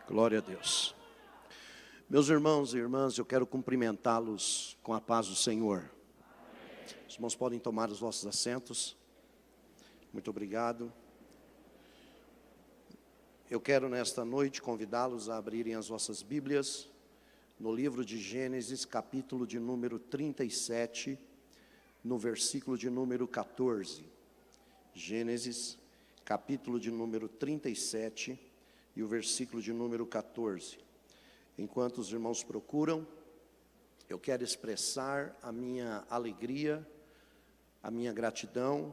Glória a Deus. Meus irmãos e irmãs, eu quero cumprimentá-los com a paz do Senhor. Os irmãos podem tomar os vossos assentos. Muito obrigado. Eu quero nesta noite convidá-los a abrirem as vossas Bíblias no livro de Gênesis, capítulo de número 37, no versículo de número 14. Gênesis, capítulo de número 37 e o versículo de número 14. Enquanto os irmãos procuram, eu quero expressar a minha alegria, a minha gratidão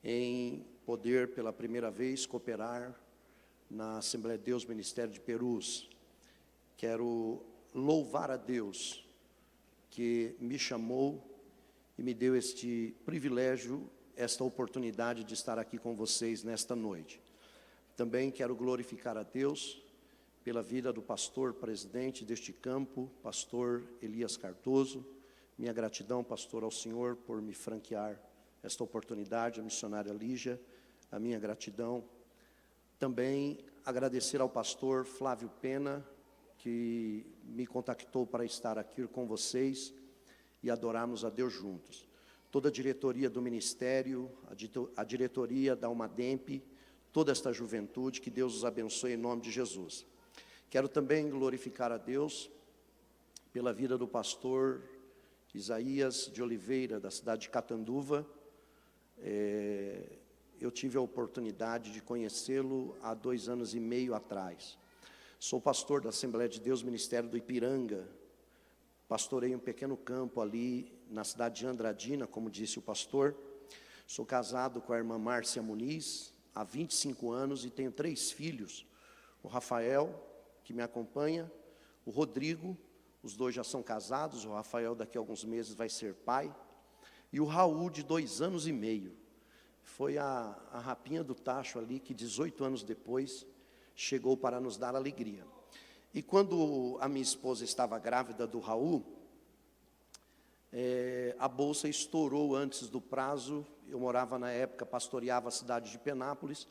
em poder pela primeira vez cooperar na Assembleia de Deus Ministério de Perus. Quero louvar a Deus que me chamou e me deu este privilégio, esta oportunidade de estar aqui com vocês nesta noite. Também quero glorificar a Deus pela vida do pastor presidente deste campo, pastor Elias Cardoso. Minha gratidão, pastor, ao Senhor por me franquear esta oportunidade, a missionária Lígia, a minha gratidão. Também agradecer ao pastor Flávio Pena, que me contactou para estar aqui com vocês e adorarmos a Deus juntos. Toda a diretoria do ministério, a diretoria da Umademp, toda esta juventude, que Deus os abençoe em nome de Jesus. Quero também glorificar a Deus pela vida do pastor Isaías de Oliveira, da cidade de Catanduva. Eu tive a oportunidade de conhecê-lo há 2 anos e meio atrás. Sou pastor da Assembleia de Deus Ministério do Ipiranga. Pastorei um pequeno campo ali na cidade de Andradina, como disse o pastor. Sou casado com a irmã Márcia Muniz há 25 anos e tenho 3 filhos. O Rafael, que me acompanha, o Rodrigo, os 2 já são casados, o Rafael daqui a alguns meses vai ser pai, e o Raul, de 2 anos e meio. Foi a rapinha do tacho ali que 18 anos depois chegou para nos dar alegria. E quando a minha esposa estava grávida do Raul, a bolsa estourou antes do prazo. Eu morava na época, pastoreava a cidade de Penápolis,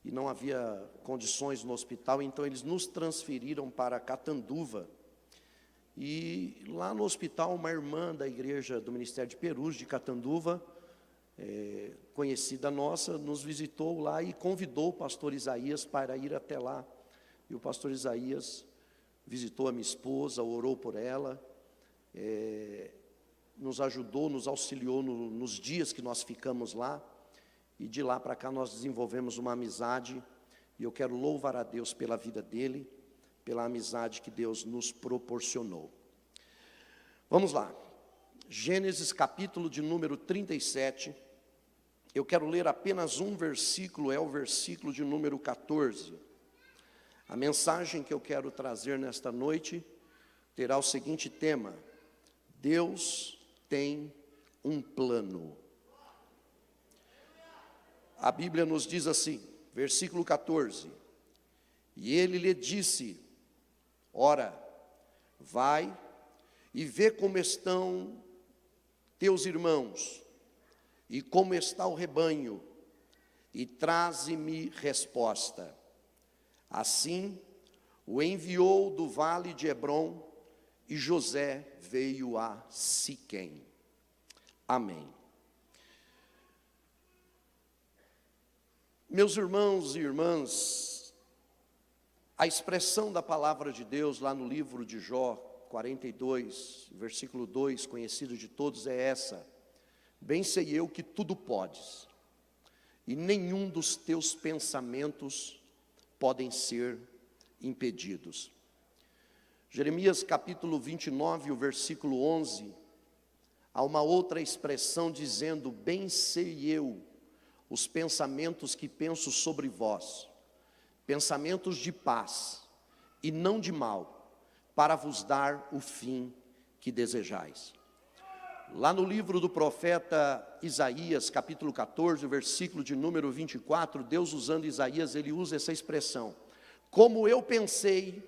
e não havia condições no hospital, então eles nos transferiram para Catanduva. E lá no hospital, uma irmã da igreja do Ministério de Perus, de Catanduva, conhecida nossa, nos visitou lá e convidou o pastor Isaías para ir até lá. E o pastor Isaías visitou a minha esposa, orou por ela, nos ajudou, nos auxiliou nos dias que nós ficamos lá, e de lá para cá nós desenvolvemos uma amizade, e eu quero louvar a Deus pela vida dele, pela amizade que Deus nos proporcionou. Vamos lá, Gênesis capítulo de número 37, eu quero ler apenas um versículo, é o versículo de número 14. A mensagem que eu quero trazer nesta noite terá o seguinte tema: Deus tem um plano. A Bíblia nos diz assim, versículo 14: E ele lhe disse: Ora, vai e vê como estão teus irmãos, e como está o rebanho, e traze-me resposta. Assim, o enviou do vale de Hebrom, e José veio a Siquém. Amém. Meus irmãos e irmãs, a expressão da palavra de Deus lá no livro de Jó 42, versículo 2, conhecido de todos, é essa: Bem sei eu que tudo podes, e nenhum dos teus pensamentos podem ser impedidos. Jeremias capítulo 29, o versículo 11, há uma outra expressão dizendo: Bem sei eu os pensamentos que penso sobre vós, pensamentos de paz e não de mal, para vos dar o fim que desejais. Lá no livro do profeta Isaías, capítulo 14, versículo de número 24, Deus, usando Isaías, ele usa essa expressão: Como eu pensei,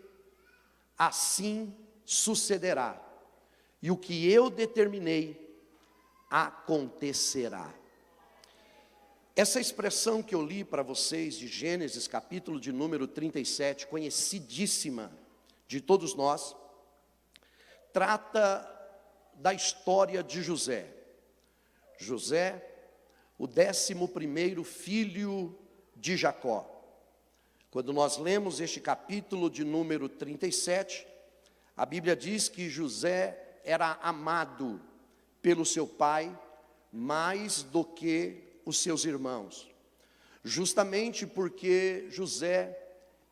assim sucederá, e o que eu determinei acontecerá. Essa expressão que eu li para vocês de Gênesis, capítulo de número 37, conhecidíssima de todos nós, trata da história de José. José, o 11º filho de Jacó. Quando nós lemos este capítulo de número 37, a Bíblia diz que José era amado pelo seu pai mais do que os seus irmãos, justamente porque José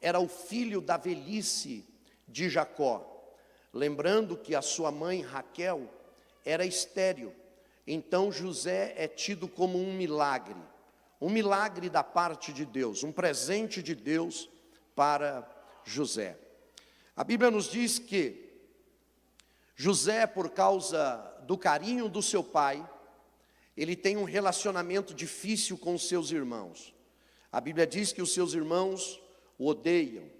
era o filho da velhice de Jacó. Lembrando que a sua mãe Raquel era estéril, então José é tido como um milagre da parte de Deus, um presente de Deus para José. A Bíblia nos diz que José, por causa do carinho do seu pai, ele tem um relacionamento difícil com os seus irmãos. A Bíblia diz que os seus irmãos o odeiam.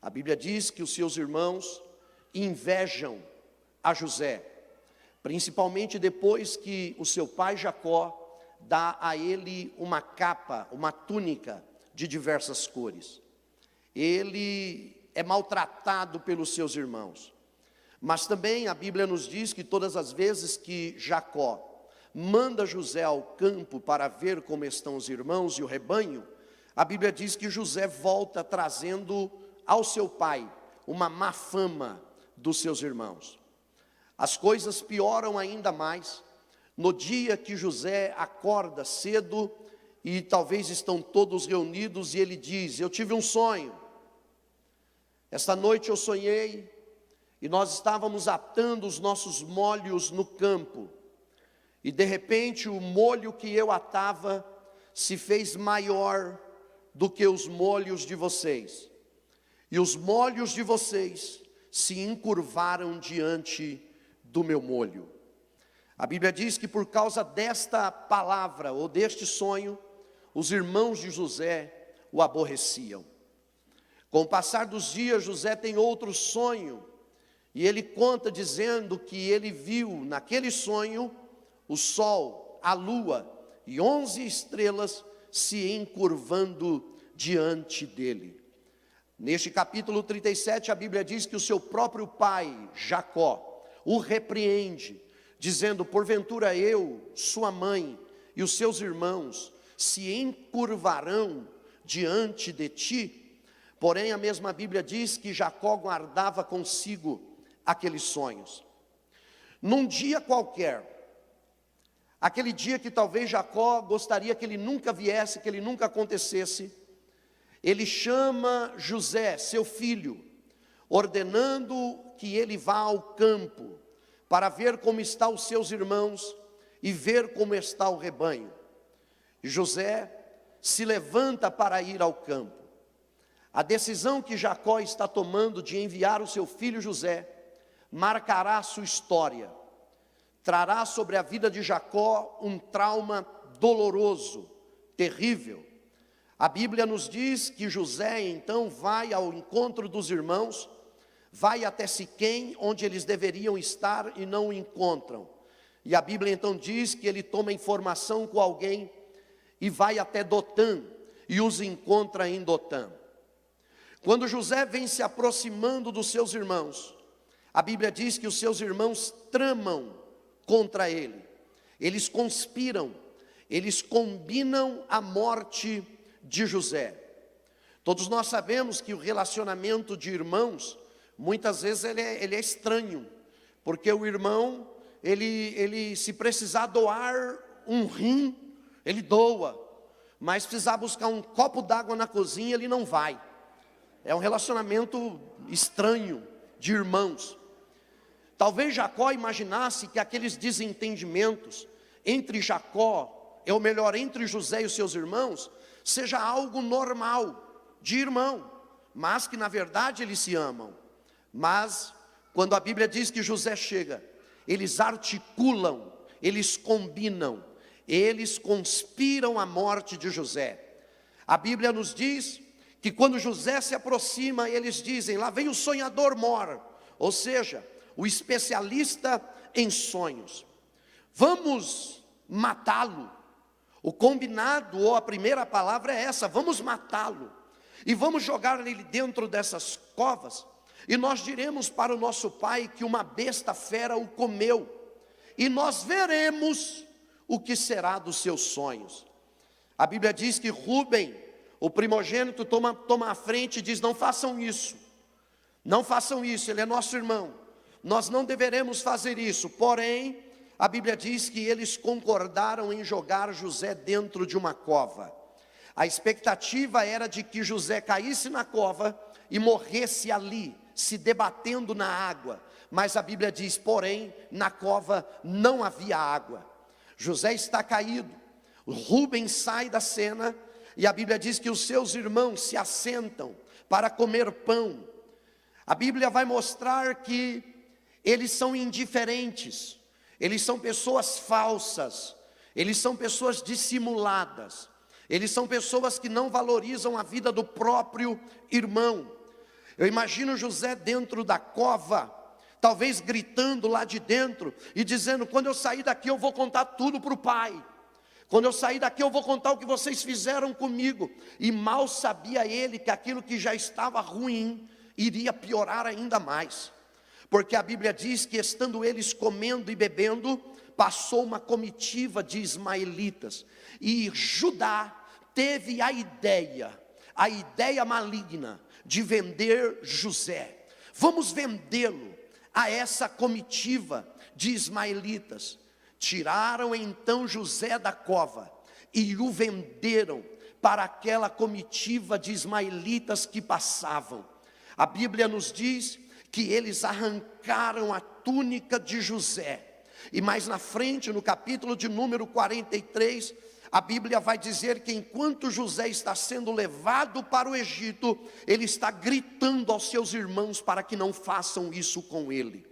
A Bíblia diz que os seus irmãos invejam a José, principalmente depois que o seu pai Jacó dá a ele uma capa, uma túnica de diversas cores. Ele é maltratado pelos seus irmãos. Mas também a Bíblia nos diz que todas as vezes que Jacó manda José ao campo para ver como estão os irmãos e o rebanho, a Bíblia diz que José volta trazendo ao seu pai uma má fama dos seus irmãos. As coisas pioram ainda mais no dia que José acorda cedo e talvez estão todos reunidos e ele diz: eu tive um sonho, esta noite eu sonhei e nós estávamos atando os nossos molhos no campo. E de repente o molho que eu atava se fez maior do que os molhos de vocês. E os molhos de vocês se encurvaram diante do meu molho. A Bíblia diz que por causa desta palavra ou deste sonho, os irmãos de José o aborreciam. Com o passar dos dias, José tem outro sonho. E ele conta dizendo que ele viu naquele sonho o sol, a lua e 11 estrelas se encurvando diante dele. Neste capítulo 37, a Bíblia diz que o seu próprio pai, Jacó, o repreende, dizendo: porventura eu, sua mãe e os seus irmãos se encurvarão diante de ti? Porém, a mesma Bíblia diz que Jacó guardava consigo aqueles sonhos. Num dia qualquer, aquele dia que talvez Jacó gostaria que ele nunca viesse, que ele nunca acontecesse, ele chama José, seu filho, ordenando que ele vá ao campo para ver como estão os seus irmãos e ver como está o rebanho. José se levanta para ir ao campo. A decisão que Jacó está tomando de enviar o seu filho José marcará a sua história. Trará sobre a vida de Jacó um trauma doloroso, terrível. A Bíblia nos diz que José então vai ao encontro dos irmãos, vai até Siquém, onde eles deveriam estar e não o encontram. E a Bíblia então diz que ele toma informação com alguém e vai até Dotã e os encontra em Dotã. Quando José vem se aproximando dos seus irmãos, a Bíblia diz que os seus irmãos tramam contra ele, eles conspiram, eles combinam a morte de José. Todos nós sabemos que o relacionamento de irmãos, muitas vezes ele é estranho, porque o irmão, ele se precisar doar um rim, ele doa, mas precisar buscar um copo d'água na cozinha, ele não vai. É um relacionamento estranho de irmãos. Talvez Jacó imaginasse que aqueles desentendimentos entre Jacó, ou melhor, entre José e os seus irmãos, seja algo normal de irmão, mas que na verdade eles se amam. Mas quando a Bíblia diz que José chega, eles articulam, eles combinam, eles conspiram a morte de José. A Bíblia nos diz que quando José se aproxima, eles dizem: lá vem o sonhador mor, ou seja, o especialista em sonhos. Vamos matá-lo, O combinado, ou a primeira palavra é essa: vamos matá-lo, e vamos jogar ele dentro dessas covas, e nós diremos para o nosso pai que uma besta fera o comeu, e nós veremos o que será dos seus sonhos. A Bíblia diz que Rúben, o primogênito, toma a frente e diz: não façam isso, não façam isso, ele é nosso irmão, nós não deveremos fazer isso. Porém, a Bíblia diz que eles concordaram em jogar José dentro de uma cova. A expectativa era de que José caísse na cova e morresse ali, se debatendo na água. Mas a Bíblia diz, porém, na cova não havia água. José está caído, Rúben sai da cena, e a Bíblia diz que os seus irmãos se assentam para comer pão. A Bíblia vai mostrar que eles são indiferentes, eles são pessoas falsas, eles são pessoas dissimuladas, eles são pessoas que não valorizam a vida do próprio irmão. Eu imagino José dentro da cova, talvez gritando lá de dentro e dizendo: quando eu sair daqui eu vou contar tudo para o pai, quando eu sair daqui eu vou contar o que vocês fizeram comigo. E mal sabia ele que aquilo que já estava ruim iria piorar ainda mais, porque a Bíblia diz que estando eles comendo e bebendo, passou uma comitiva de ismaelitas, e Judá teve a ideia maligna de vender José. Vamos vendê-lo a essa comitiva de ismaelitas. Tiraram então José da cova e o venderam para aquela comitiva de ismaelitas que passavam. A Bíblia nos diz que eles arrancaram a túnica de José. E mais na frente, no capítulo de número 43, a Bíblia vai dizer que enquanto José está sendo levado para o Egito, ele está gritando aos seus irmãos para que não façam isso com ele.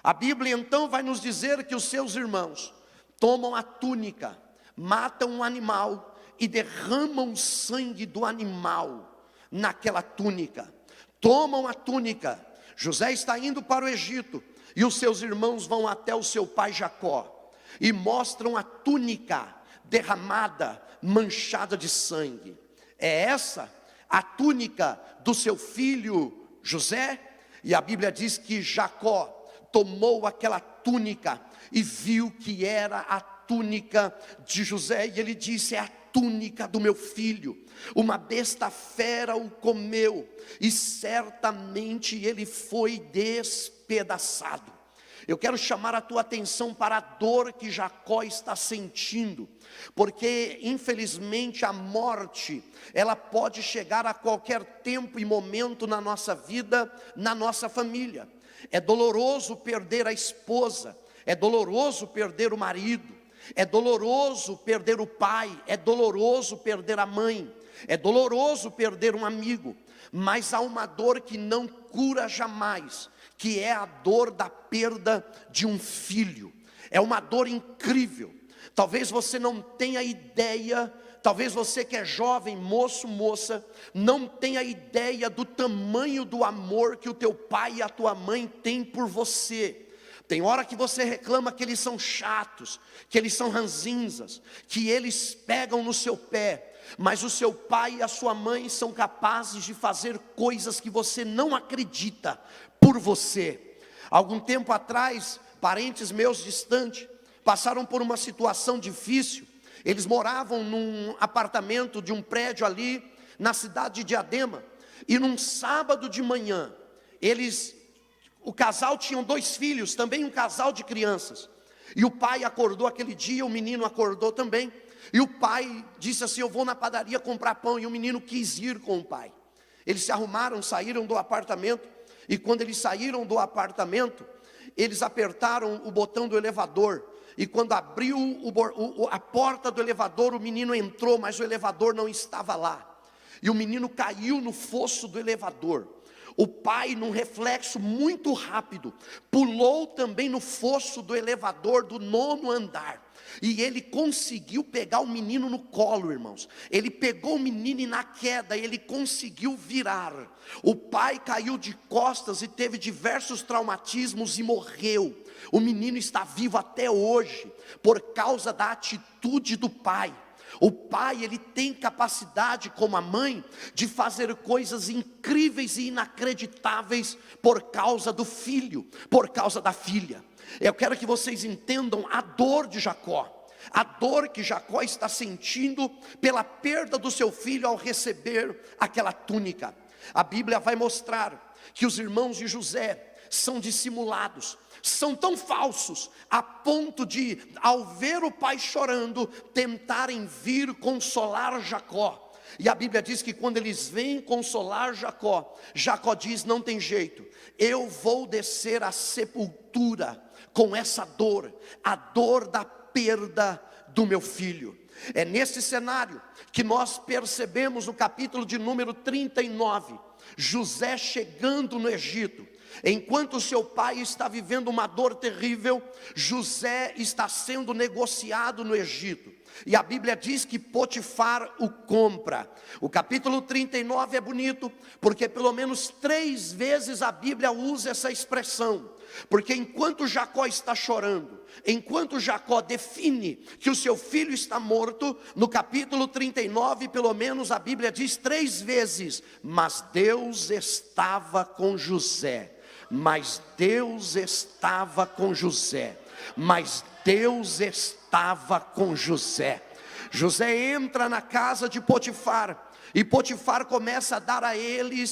A Bíblia então vai nos dizer que os seus irmãos tomam a túnica, matam um animal e derramam o sangue do animal naquela túnica. Tomam a túnica. José está indo para o Egito e os seus irmãos vão até o seu pai Jacó e mostram a túnica derramada, manchada de sangue. É essa a túnica do seu filho José? E a Bíblia diz que Jacó tomou aquela túnica e viu que era a túnica de José, e ele disse: é a túnica do meu filho, uma besta fera o comeu, e certamente ele foi despedaçado. Eu quero chamar a tua atenção para a dor que Jacó está sentindo, porque infelizmente a morte, ela pode chegar a qualquer tempo e momento na nossa vida, na nossa família. É doloroso perder a esposa, é doloroso perder o marido, é doloroso perder o pai, é doloroso perder a mãe, é doloroso perder um amigo, mas há uma dor que não cura jamais, que é a dor da perda de um filho. É uma dor incrível. Talvez você não tenha ideia, talvez você que é jovem, moço, moça, não tenha ideia do tamanho do amor que o teu pai e a tua mãe têm por você. Tem hora que você reclama que eles são chatos, que eles são ranzinzas, que eles pegam no seu pé, mas o seu pai e a sua mãe são capazes de fazer coisas que você não acredita por você. Algum tempo atrás, parentes meus distantes passaram por uma situação difícil. Eles moravam num apartamento de um prédio ali na cidade de Diadema, e num sábado de manhã, o casal tinha 2 filhos, também um casal de crianças, e o pai acordou aquele dia, o menino acordou também, e o pai disse assim: eu vou na padaria comprar pão, e o menino quis ir com o pai. Eles se arrumaram, saíram do apartamento, e quando eles saíram do apartamento, eles apertaram o botão do elevador, e quando abriu a porta do elevador, o menino entrou, mas o elevador não estava lá, e o menino caiu no fosso do elevador. O pai, num reflexo muito rápido, pulou também no fosso do elevador do 9º andar, e ele conseguiu pegar o menino no colo, irmãos. Ele pegou o menino e na queda ele conseguiu virar. O pai caiu de costas e teve diversos traumatismos e morreu. O menino está vivo até hoje por causa da atitude do pai. O pai, ele tem capacidade, como a mãe, de fazer coisas incríveis e inacreditáveis por causa do filho, por causa da filha. Eu quero que vocês entendam a dor de Jacó, a dor que Jacó está sentindo pela perda do seu filho ao receber aquela túnica. A Bíblia vai mostrar que os irmãos de José são dissimulados, são tão falsos, a ponto de, ao ver o pai chorando, tentarem vir consolar Jacó. E a Bíblia diz que quando eles vêm consolar Jacó, Jacó diz: não tem jeito, eu vou descer à sepultura com essa dor, a dor da perda do meu filho. É nesse cenário que nós percebemos no capítulo de número 39, José chegando no Egito. Enquanto seu pai está vivendo uma dor terrível, José está sendo negociado no Egito. E a Bíblia diz que Potifar o compra. O capítulo 39 é bonito, porque pelo menos 3 vezes a Bíblia usa essa expressão. Porque enquanto Jacó está chorando, enquanto Jacó define que o seu filho está morto, no capítulo 39, pelo menos a Bíblia diz 3 vezes: mas Deus estava com José. Mas Deus estava com José. Mas Deus estava com José. José entra na casa de Potifar, e Potifar começa a dar a ele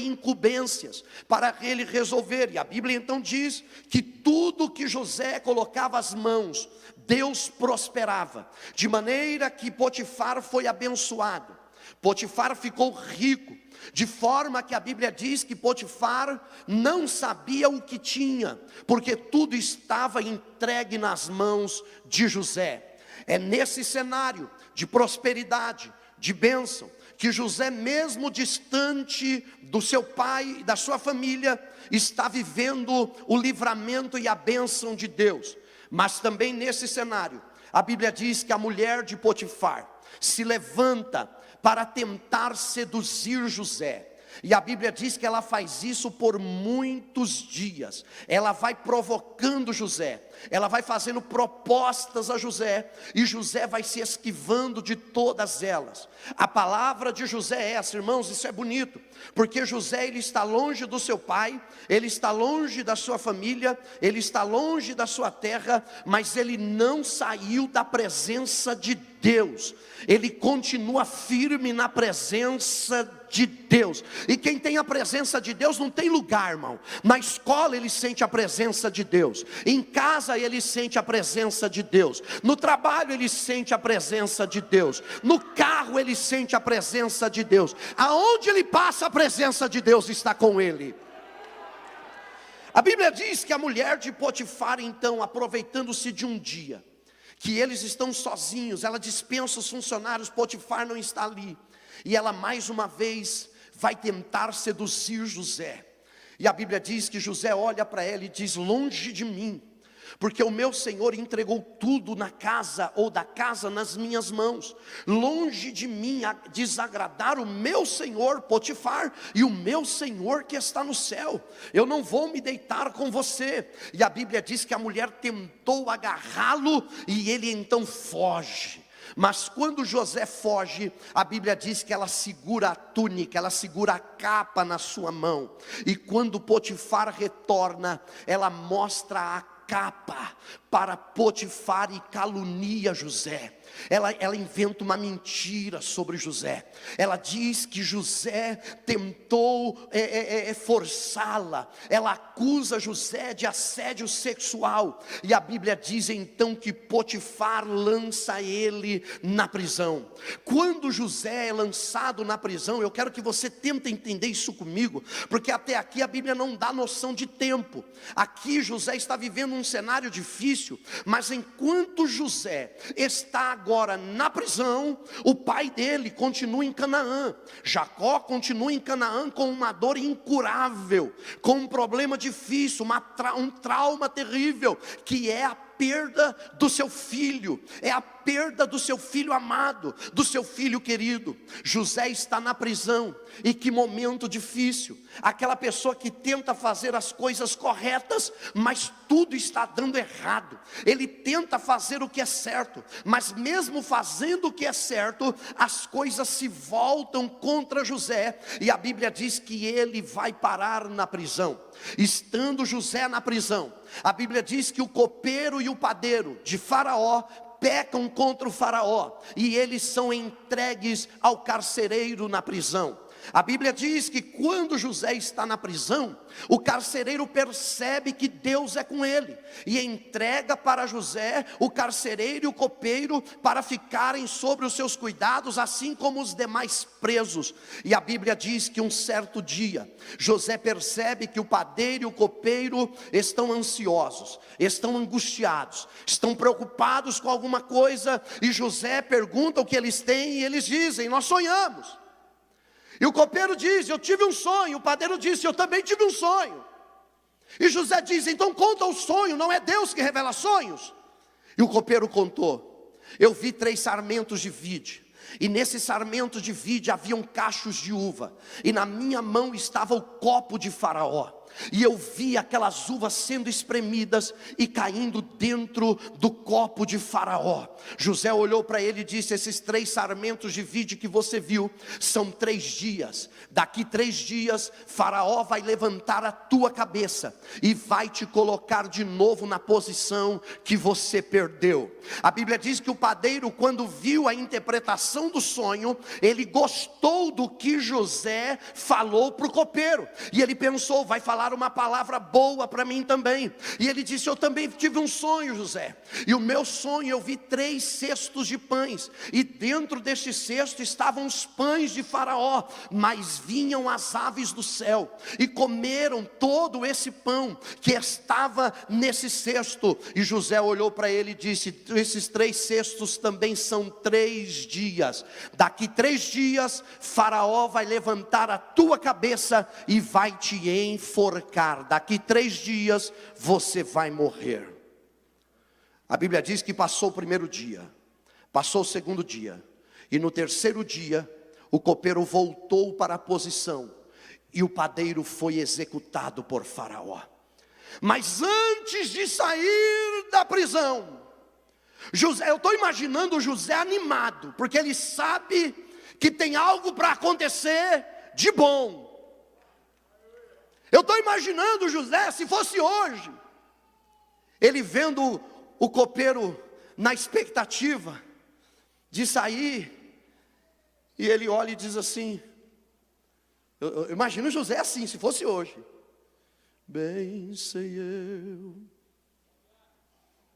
incumbências para ele resolver. E a Bíblia então diz que tudo que José colocava as mãos, Deus prosperava, de maneira que Potifar foi abençoado. Potifar ficou rico, de forma que a Bíblia diz que Potifar não sabia o que tinha, porque tudo estava entregue nas mãos de José. É nesse cenário de prosperidade, de bênção, que José, mesmo distante do seu pai e da sua família, está vivendo o livramento e a bênção de Deus. Mas também nesse cenário, a Bíblia diz que a mulher de Potifar se levanta para tentar seduzir José. E a Bíblia diz que ela faz isso por muitos dias. Ela vai provocando José, ela vai fazendo propostas a José, e José vai se esquivando de todas elas. A palavra de José é essa, irmãos, isso é bonito, porque José, ele está longe do seu pai, ele está longe da sua família, ele está longe da sua terra, mas ele não saiu da presença de Deus, ele continua firme na presença de Deus. E quem tem a presença de Deus não tem lugar, irmão. Na escola ele sente a presença de Deus, em casa ele sente a presença de Deus, no trabalho ele sente a presença de Deus, no carro ele sente a presença de Deus. Aonde ele passa, a presença de Deus está com ele. A Bíblia diz que a mulher de Potifar, então, aproveitando-se de um dia que eles estão sozinhos, ela dispensa os funcionários, Potifar não está ali, e ela mais uma vez vai tentar seduzir José. E a Bíblia diz que José olha para ela e diz: longe de mim, porque o meu Senhor entregou tudo na casa, ou da casa nas minhas mãos. Longe de mim a desagradar o meu Senhor Potifar, e o meu Senhor que está no céu. Eu não vou me deitar com você. E a Bíblia diz que a mulher tentou agarrá-lo, e ele então foge. Mas quando José foge, a Bíblia diz que ela segura a túnica, ela segura a capa na sua mão. E quando Potifar retorna, ela mostra a capa para Potifar e calunia José. Ela inventa uma mentira sobre José. Ela diz que José tentou forçá-la. Ela acusa José de assédio sexual. E a Bíblia diz então que Potifar lança ele na prisão. Quando José é lançado na prisão, eu quero que você tente entender isso comigo, porque até aqui a Bíblia não dá noção de tempo. Aqui José está vivendo um cenário difícil, mas enquanto José está agora na prisão, o pai dele continua em Canaã. Jacó continua em Canaã com uma dor incurável, com um problema difícil, um trauma terrível, que é a perda do seu filho, é a perda do seu filho amado, do seu filho querido. José está na prisão, e que momento difícil. Aquela pessoa que tenta fazer as coisas corretas, mas tudo está dando errado. Ele tenta fazer o que é certo, mas mesmo fazendo o que é certo, as coisas se voltam contra José, e a Bíblia diz que ele vai parar na prisão. Estando José na prisão, a Bíblia diz que o copeiro e o padeiro de Faraó pecam contra o Faraó, e eles são entregues ao carcereiro na prisão. A Bíblia diz que quando José está na prisão, o carcereiro percebe que Deus é com ele, e entrega para José o carcereiro e o copeiro para ficarem sobre os seus cuidados, assim como os demais presos. E a Bíblia diz que um certo dia, José percebe que o padeiro e o copeiro estão ansiosos, estão angustiados, estão preocupados com alguma coisa, e José pergunta o que eles têm, e eles dizem: nós sonhamos. E o copeiro diz: eu tive um sonho. O padeiro disse: eu também tive um sonho. E José diz: então conta o sonho, não é Deus que revela sonhos? E o copeiro contou: eu vi 3 sarmentos de vide, e nesses sarmentos de vide haviam cachos de uva, e na minha mão estava o copo de Faraó. E eu vi aquelas uvas sendo espremidas e caindo dentro do copo de Faraó. José olhou para ele e disse: esses 3 sarmentos de vide que você viu são 3 dias. Daqui 3 dias Faraó vai levantar a tua cabeça e vai te colocar de novo na posição que você perdeu. A Bíblia diz que o padeiro, quando viu a interpretação do sonho, ele gostou do que José falou para o copeiro, e ele pensou: vai falar uma palavra boa para mim também. E ele disse: eu também tive um sonho, José, e o meu sonho, eu vi 3 cestos de pães, e dentro deste cesto estavam os pães de Faraó, mas vinham as aves do céu e comeram todo esse pão que estava nesse cesto. E José olhou para ele e disse: esses 3 cestos também são 3 dias. Daqui 3 dias Faraó vai levantar a tua cabeça e vai te enforcar. Daqui 3 dias você vai morrer. A Bíblia diz que passou o primeiro dia, passou o segundo dia, e no terceiro dia o copeiro voltou para a posição, e o padeiro foi executado por Faraó. Mas antes de sair da prisão, José, eu estou imaginando José animado, porque ele sabe que tem algo para acontecer de bom. Eu estou imaginando José, se fosse hoje, ele vendo o copeiro na expectativa de sair, e ele olha e diz assim, eu imagino José assim, se fosse hoje: bem sei eu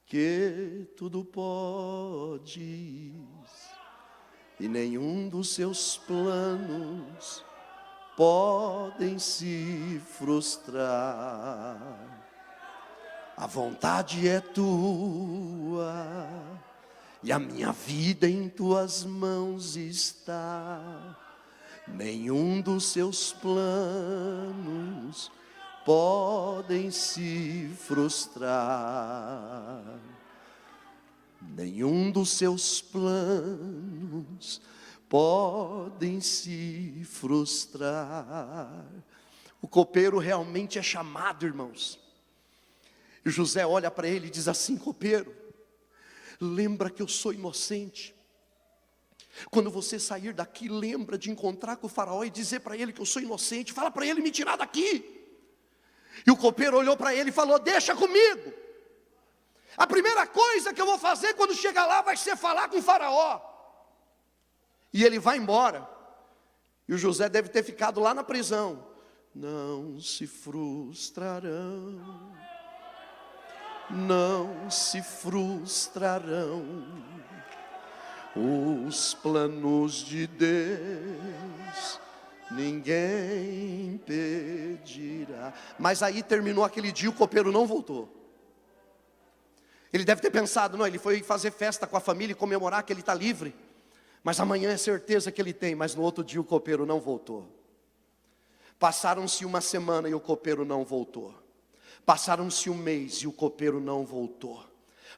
que tudo podes, e nenhum dos seus planos podem se frustrar. A vontade é tua, e a minha vida em tuas mãos está. Nenhum dos seus planos podem se frustrar. Nenhum dos seus planos podem se frustrar. O copeiro realmente é chamado, irmãos. E José olha para ele e diz assim: copeiro, lembra que eu sou inocente. Quando você sair daqui, lembra de encontrar com o faraó e dizer para ele que eu sou inocente. Fala para ele me tirar daqui. E o copeiro olhou para ele e falou: deixa comigo. A primeira coisa que eu vou fazer quando chegar lá vai ser falar com o faraó. E ele vai embora. E o José deve ter ficado lá na prisão. Não se frustrarão, não se frustrarão os planos de Deus, ninguém impedirá. Mas aí terminou aquele dia, o copeiro não voltou. Ele deve ter pensado: não, ele foi fazer festa com a família e comemorar que ele está livre, mas amanhã é certeza que ele tem. Mas no outro dia o copeiro não voltou. Passaram-se uma semana e o copeiro não voltou. Passaram-se um mês e o copeiro não voltou.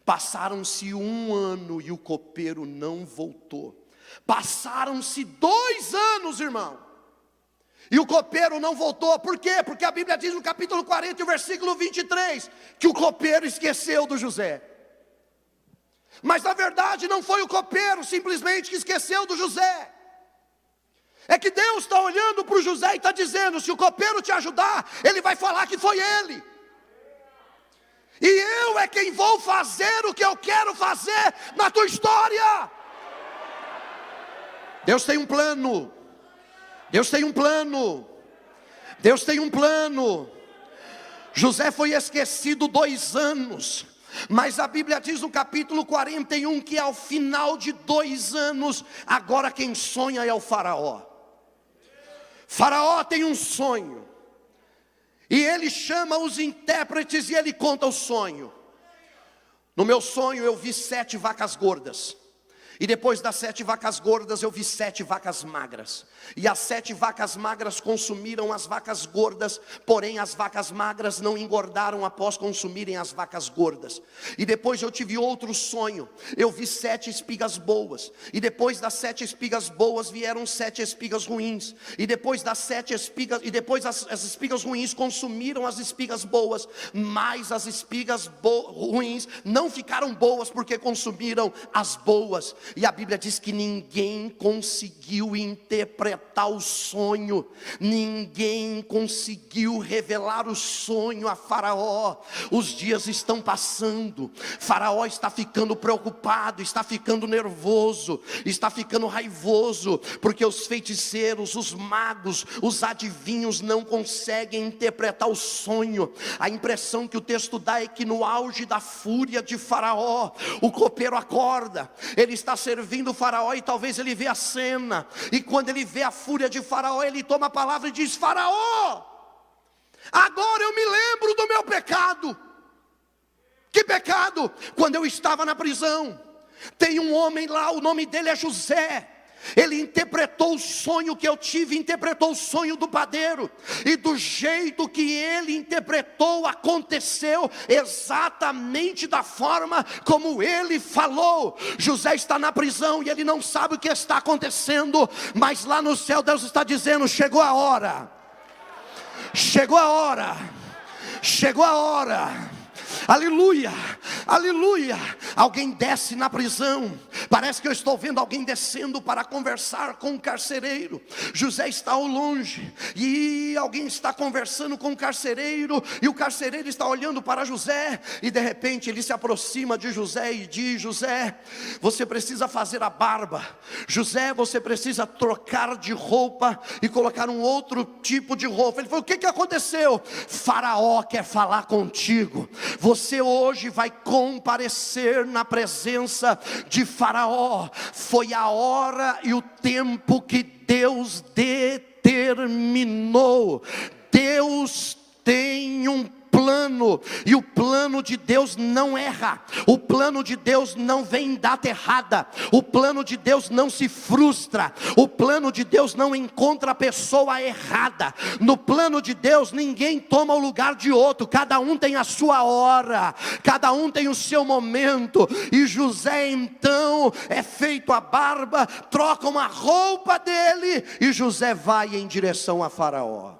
Passaram-se 1 ano e o copeiro não voltou. Passaram-se 2 anos, irmão, e o copeiro não voltou. Por quê? Porque a Bíblia diz no capítulo 40, o versículo 23, que o copeiro esqueceu do José. Mas na verdade não foi o copeiro simplesmente que esqueceu do José. É que Deus está olhando para o José e está dizendo: se o copeiro te ajudar, ele vai falar que foi ele. E eu é quem vou fazer o que eu quero fazer na tua história. Deus tem um plano. Deus tem um plano. Deus tem um plano. José foi esquecido 2 anos. Mas a Bíblia diz no capítulo 41 que ao final de 2 anos, agora quem sonha é o faraó. Faraó tem um sonho. E ele chama os intérpretes e ele conta o sonho. No meu sonho eu vi 7 vacas gordas. E depois das 7 vacas gordas eu vi 7 vacas magras. E as 7 vacas magras consumiram as vacas gordas. Porém as vacas magras não engordaram após consumirem as vacas gordas. E depois eu tive outro sonho. Eu vi 7 espigas boas. E depois das 7 espigas boas vieram 7 espigas ruins. E depois das 7 espigas, e depois as espigas ruins consumiram as espigas boas. Mas as espigas ruins não ficaram boas porque consumiram as boas. E a Bíblia diz que ninguém conseguiu interpretar o sonho. Ninguém conseguiu revelar o sonho a Faraó. Os dias estão passando. Faraó está ficando preocupado, está ficando nervoso, está ficando raivoso, porque os feiticeiros, os magos, os adivinhos não conseguem interpretar o sonho. A impressão que o texto dá é que no auge da fúria de Faraó, o copeiro acorda. Ele está servindo o faraó e talvez ele vê a cena, e quando ele vê a fúria de Faraó, ele toma a palavra e diz: Faraó, agora eu me lembro do meu pecado. Que pecado? Quando eu estava na prisão, tem um homem lá, o nome dele é José. Ele interpretou o sonho que eu tive, interpretou o sonho do padeiro, e do jeito que ele interpretou, aconteceu exatamente da forma como ele falou. José está na prisão e ele não sabe o que está acontecendo, mas lá no céu Deus está dizendo: chegou a hora, chegou a hora, chegou a hora. Aleluia, aleluia. Alguém desce na prisão. Parece que eu estou vendo alguém descendo para conversar com o carcereiro. José está ao longe e alguém está conversando com o carcereiro, e o carcereiro está olhando para José, e de repente ele se aproxima de José e diz: José, você precisa fazer a barba. José, você precisa trocar de roupa e colocar um outro tipo de roupa. Ele falou: o que aconteceu? Faraó quer falar contigo. Você hoje vai comparecer na presença de Faraó. Foi a hora e o tempo que Deus determinou. Deus tem um plano, e o plano de Deus não erra. O plano de Deus não vem em data errada. O plano de Deus não se frustra. O plano de Deus não encontra a pessoa errada. No plano de Deus ninguém toma o lugar de outro. Cada um tem a sua hora, cada um tem o seu momento. E José então é feito a barba, troca uma roupa dele, e José vai em direção a Faraó.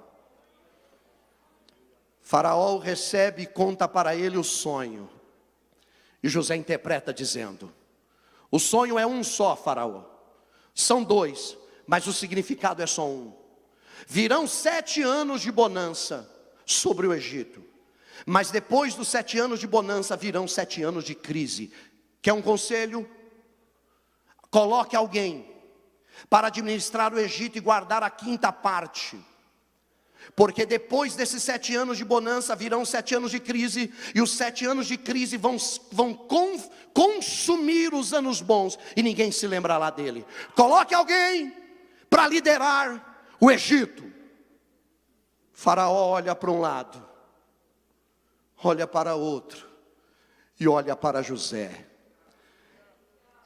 Faraó recebe e conta para ele o sonho. E José interpreta dizendo: o sonho é um só, Faraó. São 2, mas o significado é só um. Virão 7 anos de bonança sobre o Egito, mas depois dos 7 anos de bonança virão 7 anos de crise. Quer um conselho? Coloque alguém para administrar o Egito e guardar a 5ª parte. Porque depois desses 7 anos de bonança virão 7 anos de crise, e os 7 anos de crise vão consumir os anos bons, e ninguém se lembrará dele. Coloque alguém para liderar o Egito. Faraó olha para um lado, olha para outro, e olha para José,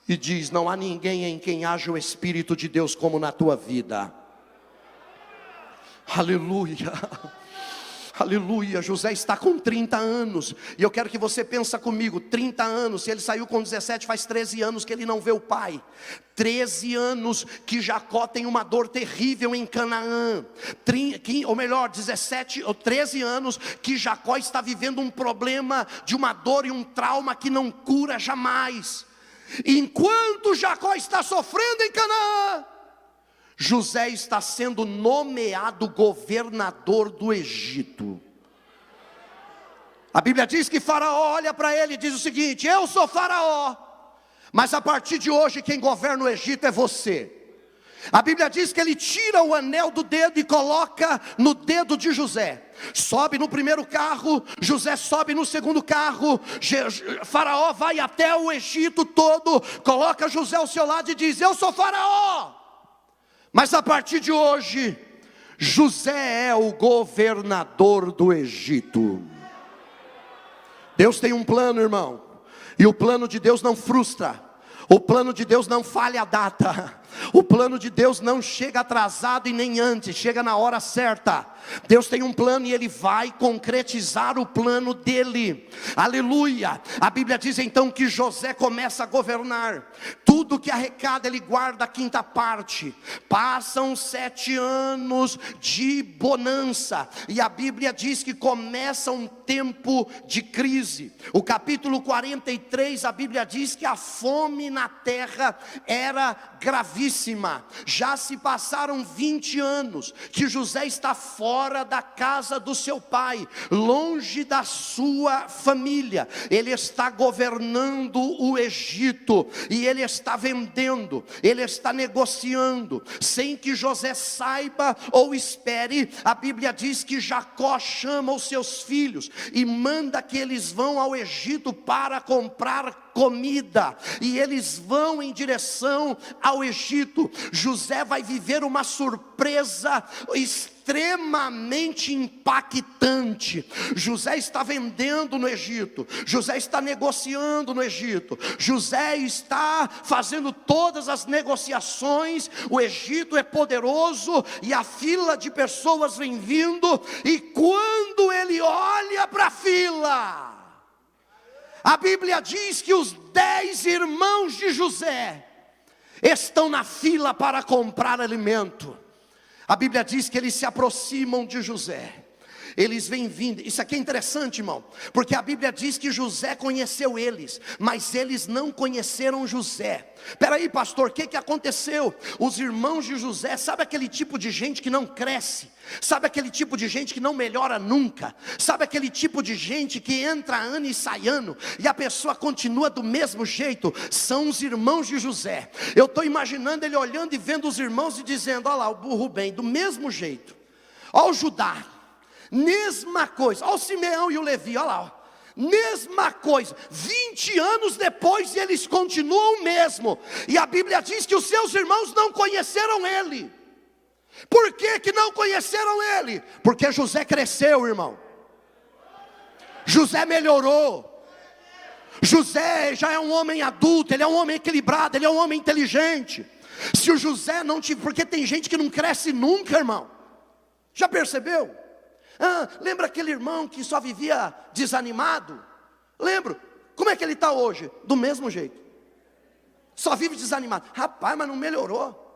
e diz: não há ninguém em quem haja o Espírito de Deus como na tua vida. Aleluia, Aleluia, José está com 30 anos, e eu quero que você pense comigo, 30 anos, se ele saiu com 17, faz 13 anos que ele não vê o pai, 13 anos que Jacó tem uma dor terrível em Canaã, ou melhor, 17 ou 13 anos que Jacó está vivendo um problema de uma dor e um trauma que não cura jamais. Enquanto Jacó está sofrendo em Canaã, José está sendo nomeado governador do Egito. A Bíblia diz que Faraó olha para ele e diz o seguinte: eu sou Faraó, mas a partir de hoje quem governa o Egito é você. A Bíblia diz que ele tira o anel do dedo e coloca no dedo de José. Sobe no primeiro carro, José sobe no segundo carro, Faraó vai até o Egito todo, coloca José ao seu lado e diz: eu sou Faraó, mas a partir de hoje José é o governador do Egito. Deus tem um plano, irmão, e o plano de Deus não frustra. O plano de Deus não falha a data. O plano de Deus não chega atrasado e nem antes, chega na hora certa. Deus tem um plano e Ele vai concretizar o plano dEle. Aleluia. A Bíblia diz então que José começa a governar. Tudo que arrecada Ele guarda a quinta parte. Passam 7 anos de bonança, e a Bíblia diz que começa um tempo de crise. O capítulo 43, a Bíblia diz que a fome na terra era gravíssima. Já se passaram 20 anos que José está fora da casa do seu pai, longe da sua família. Ele está governando o Egito, e ele está vendendo, ele está negociando, sem que José saiba ou espere. A Bíblia diz que Jacó chama os seus filhos e manda que eles vão ao Egito para comprar comida, e eles vão em direção ao Egito. José vai viver uma surpresa extremamente impactante. José está vendendo no Egito, José está negociando no Egito, José está fazendo todas as negociações. O Egito é poderoso e a fila de pessoas vem vindo, e quando ele olha para a fila, a Bíblia diz que os 10 irmãos de José estão na fila para comprar alimento. A Bíblia diz que eles se aproximam de José, eles vêm vindo. Isso aqui é interessante, irmão, porque a Bíblia diz que José conheceu eles, mas eles não conheceram José. Espera aí, pastor, o que aconteceu? Os irmãos de José, sabe aquele tipo de gente que não cresce? Sabe aquele tipo de gente que não melhora nunca? Sabe aquele tipo de gente que entra ano e sai ano, e a pessoa continua do mesmo jeito? São os irmãos de José. Eu estou imaginando ele olhando e vendo os irmãos e dizendo: olha lá, o Rubem, do mesmo jeito. Olha o Judá, mesma coisa. Olha o Simeão e o Levi, olha lá, mesma coisa, 20 anos depois, e eles continuam o mesmo. E a Bíblia diz que os seus irmãos não conheceram ele. Por que não conheceram ele? Porque José cresceu, irmão. José melhorou. José já é um homem adulto, ele é um homem equilibrado, ele é um homem inteligente. Se o José não te... Porque tem gente que não cresce nunca, irmão. Já percebeu? Lembra aquele irmão que só vivia desanimado? Lembro. Como é que ele está hoje? Do mesmo jeito. Só vive desanimado. Rapaz, mas não melhorou.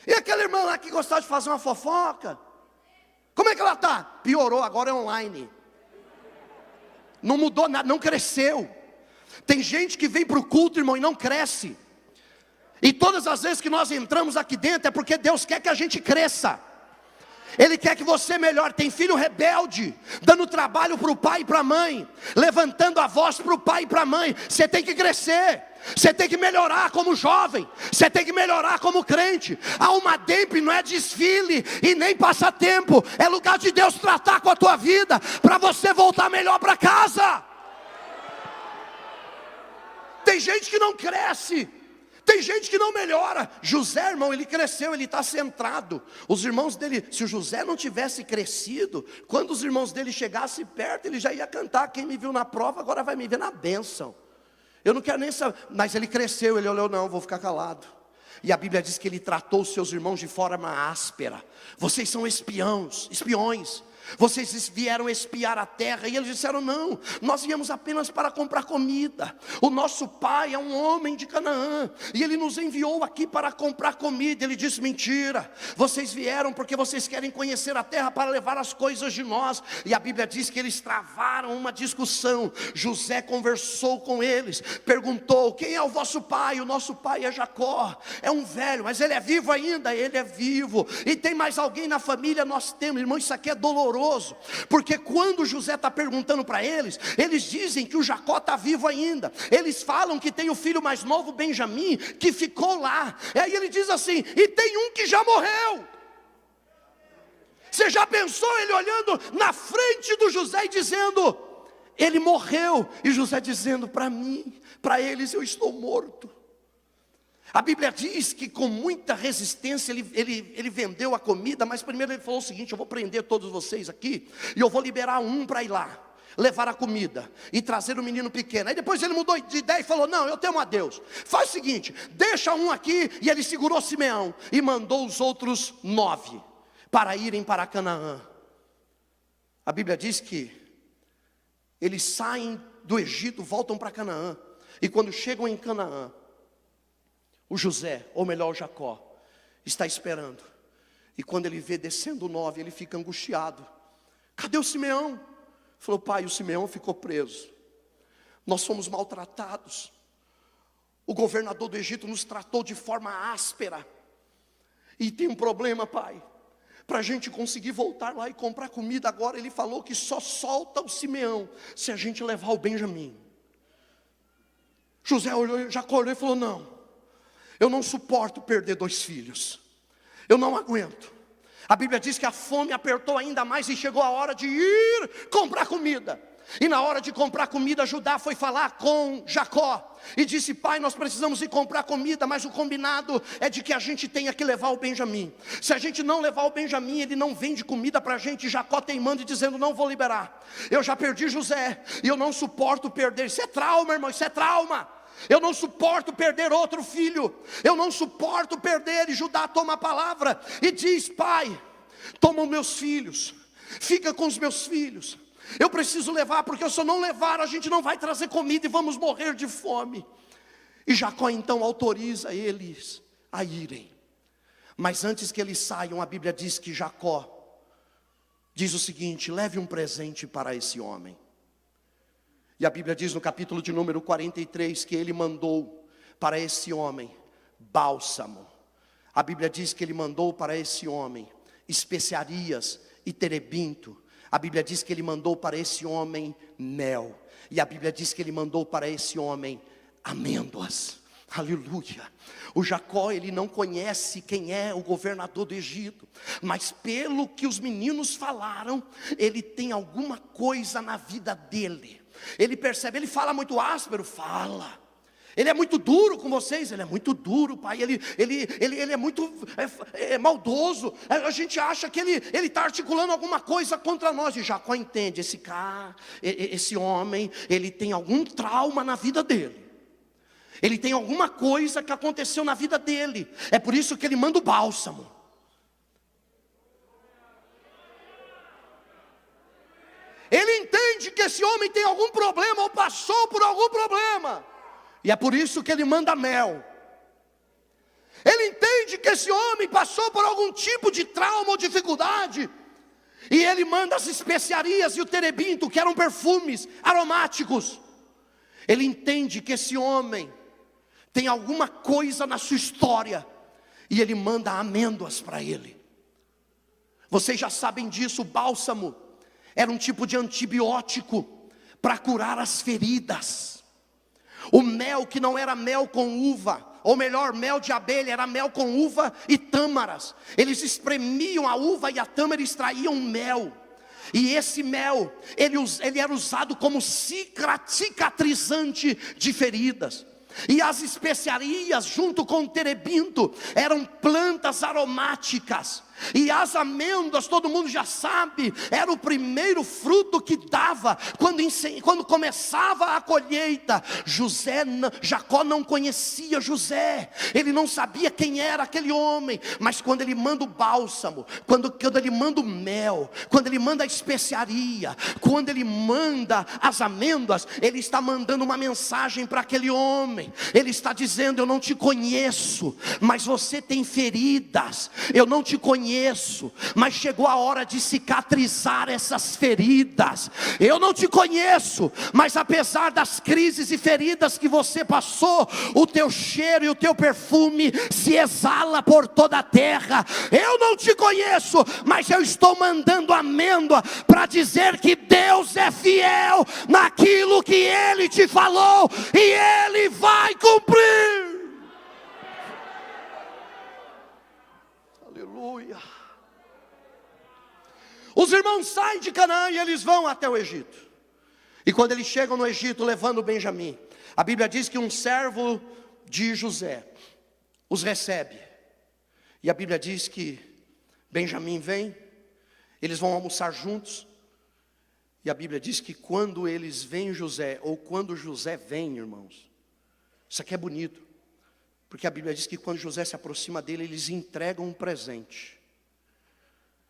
E aquele irmão lá que gostava de fazer uma fofoca? Como é que ela está? Piorou, agora é online. Não mudou nada, não cresceu. Tem gente que vem para o culto, irmão, e não cresce. E todas as vezes que nós entramos aqui dentro é porque Deus quer que a gente cresça. Ele quer que você melhore. Tem filho rebelde, dando trabalho para o pai e para a mãe, levantando a voz para o pai e para a mãe. Você tem que crescer, você tem que melhorar como jovem, você tem que melhorar como crente. A Alma Dempre não é desfile e nem passatempo, é lugar de Deus tratar com a tua vida, para você voltar melhor para casa. Tem gente que não cresce, tem gente que não melhora. José, irmão, ele cresceu, ele está centrado. Os irmãos dele, se o José não tivesse crescido, quando os irmãos dele chegassem perto, ele já ia cantar: quem me viu na prova, agora vai me ver na bênção. Eu não quero nem saber. Mas ele cresceu, ele olhou: não, vou ficar calado. E a Bíblia diz que ele tratou os seus irmãos de forma áspera. Vocês são espiões. Vocês vieram espiar a terra. E eles disseram: não, nós viemos apenas para comprar comida. O nosso pai é um homem de Canaã, e ele nos enviou aqui para comprar comida. Ele disse: mentira, vocês vieram porque vocês querem conhecer a terra para levar as coisas de nós. E a Bíblia diz que eles travaram uma discussão. José conversou com eles, perguntou: quem é o vosso pai? O nosso pai é Jacó, é um velho, mas ele é vivo ainda? Ele é vivo. E tem mais alguém na família? Nós temos. Irmão, isso aqui é doloroso, porque quando José está perguntando para eles, eles dizem que o Jacó está vivo ainda. Eles falam que tem o filho mais novo, Benjamim, que ficou lá. E aí ele diz assim: e tem um que já morreu. Você já pensou ele olhando na frente do José e dizendo: ele morreu? E José dizendo: para mim, para eles eu estou morto. A Bíblia diz que com muita resistência ele vendeu a comida, mas primeiro ele falou o seguinte: eu vou prender todos vocês aqui, e eu vou liberar um para ir lá, levar a comida, e trazer o menino pequeno. Aí depois ele mudou de ideia e falou: não, eu temo a Deus, faz o seguinte, deixa um aqui. E ele segurou Simeão, e mandou os outros 9 para irem para Canaã. A Bíblia diz que eles saem do Egito, voltam para Canaã, e quando chegam em Canaã, o José, ou melhor, o Jacó, está esperando. E quando ele vê descendo o 9, ele fica angustiado. Cadê o Simeão? Falou: pai, o Simeão ficou preso. Nós fomos maltratados. O governador do Egito nos tratou de forma áspera. E tem um problema, pai. Para a gente conseguir voltar lá e comprar comida agora, ele falou que só solta o Simeão se a gente levar o Benjamim. José olhou, Jacó olhou e falou: não, eu não suporto perder 2 filhos. Eu não aguento. A Bíblia diz que a fome apertou ainda mais e chegou a hora de ir comprar comida. E na hora de comprar comida, Judá foi falar com Jacó e disse: pai, nós precisamos ir comprar comida, mas o combinado é de que a gente tenha que levar o Benjamim. Se a gente não levar o Benjamim, ele não vende comida para a gente. Jacó teimando e dizendo: não vou liberar. Eu já perdi José e eu não suporto perder. Isso é trauma, irmão, isso é trauma. Eu não suporto perder outro filho. Eu não suporto perder. E Judá toma a palavra e diz: pai, toma os meus filhos, fica com os meus filhos. Eu preciso levar, porque se eu não levar, a gente não vai trazer comida e vamos morrer de fome. E Jacó então autoriza eles a irem. Mas antes que eles saiam, a Bíblia diz que Jacó diz o seguinte: leve um presente para esse homem. E a Bíblia diz no capítulo de número 43 que ele mandou para esse homem bálsamo. A Bíblia diz que ele mandou para esse homem especiarias e terebinto. A Bíblia diz que ele mandou para esse homem mel. E a Bíblia diz que ele mandou para esse homem amêndoas. Aleluia. O Jacó, ele não conhece quem é o governador do Egito, mas pelo que os meninos falaram, ele tem alguma coisa na vida dele. Ele percebe, ele fala muito áspero, fala. Ele é muito duro com vocês, ele é muito duro, pai. Ele é muito maldoso. A gente acha que ele está articulando alguma coisa contra nós. E Jacó entende, esse homem, ele tem algum trauma na vida dele. Ele tem alguma coisa que aconteceu na vida dele. É por isso que ele manda o bálsamo. Ele entende que esse homem tem algum problema ou passou por algum problema. E é por isso que ele manda mel. Ele entende que esse homem passou por algum tipo de trauma ou dificuldade. E ele manda as especiarias e o terebinto, que eram perfumes aromáticos. Ele entende que esse homem tem alguma coisa na sua história. E ele manda amêndoas para ele. Vocês já sabem disso, o bálsamo era um tipo de antibiótico para curar as feridas. O mel, que não era mel com uva, ou melhor, mel de abelha, era mel com uva e tâmaras. Eles espremiam a uva e a tâmara e extraíam mel. E esse mel, ele era usado como cicatrizante de feridas. E as especiarias junto com o terebinto eram plantas aromáticas. E as amêndoas, todo mundo já sabe, era o primeiro fruto que dava quando começava a colheita. Jacó não conhecia José, ele não sabia quem era aquele homem. Mas quando ele manda o bálsamo, quando ele manda o mel, quando ele manda a especiaria, quando ele manda as amêndoas, ele está mandando uma mensagem para aquele homem. Ele está dizendo: eu não te conheço, mas você tem feridas. Eu não te conheço, mas chegou a hora de cicatrizar essas feridas. Eu não te conheço, mas apesar das crises e feridas que você passou, o teu cheiro e o teu perfume se exala por toda a terra. Eu não te conheço, mas eu estou mandando amêndoa para dizer que Deus é fiel naquilo que Ele te falou, e Ele vai cumprir. Aleluia. Os irmãos saem de Canaã e eles vão até o Egito. E quando eles chegam no Egito levando Benjamim, a Bíblia diz que um servo de José os recebe. E a Bíblia diz que Benjamim vem, eles vão almoçar juntos. E a Bíblia diz que quando eles veem José, ou quando José vem, irmãos, isso aqui é bonito, porque a Bíblia diz que quando José se aproxima dele, eles entregam um presente.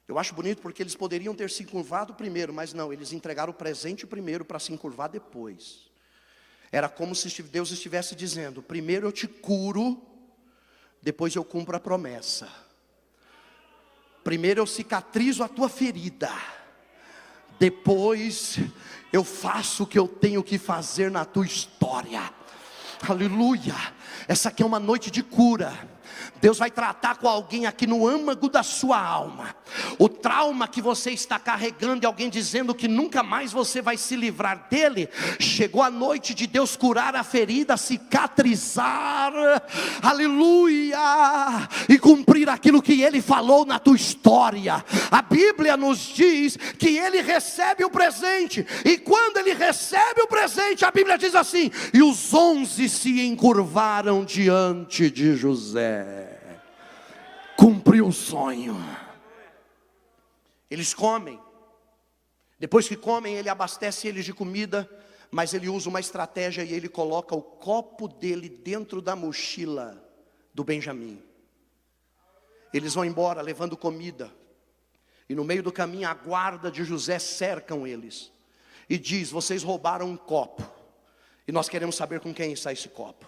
Eu acho bonito porque eles poderiam ter se encurvado primeiro, mas não, eles entregaram o presente primeiro para se encurvar depois. Era como se Deus estivesse dizendo: primeiro eu te curo, depois eu cumpro a promessa. Primeiro eu cicatrizo a tua ferida, depois eu faço o que eu tenho que fazer na tua história. Aleluia. Essa aqui é uma noite de cura. Deus vai tratar com alguém aqui no âmago da sua alma. O trauma que você está carregando, e alguém dizendo que nunca mais você vai se livrar dele. Chegou a noite de Deus curar a ferida, cicatrizar, aleluia, e cumprir aquilo que Ele falou na tua história. A Bíblia nos diz que ele recebe o presente, e quando ele recebe o presente, a Bíblia diz assim: e os 11 se encurvaram diante de José. Cumpriu o sonho. Eles comem. Depois que comem, ele abastece eles de comida, mas ele usa uma estratégia e ele coloca o copo dele dentro da mochila do Benjamim. Eles vão embora levando comida, e no meio do caminho a guarda de José cercam eles e diz: vocês roubaram um copo, e nós queremos saber com quem está esse copo.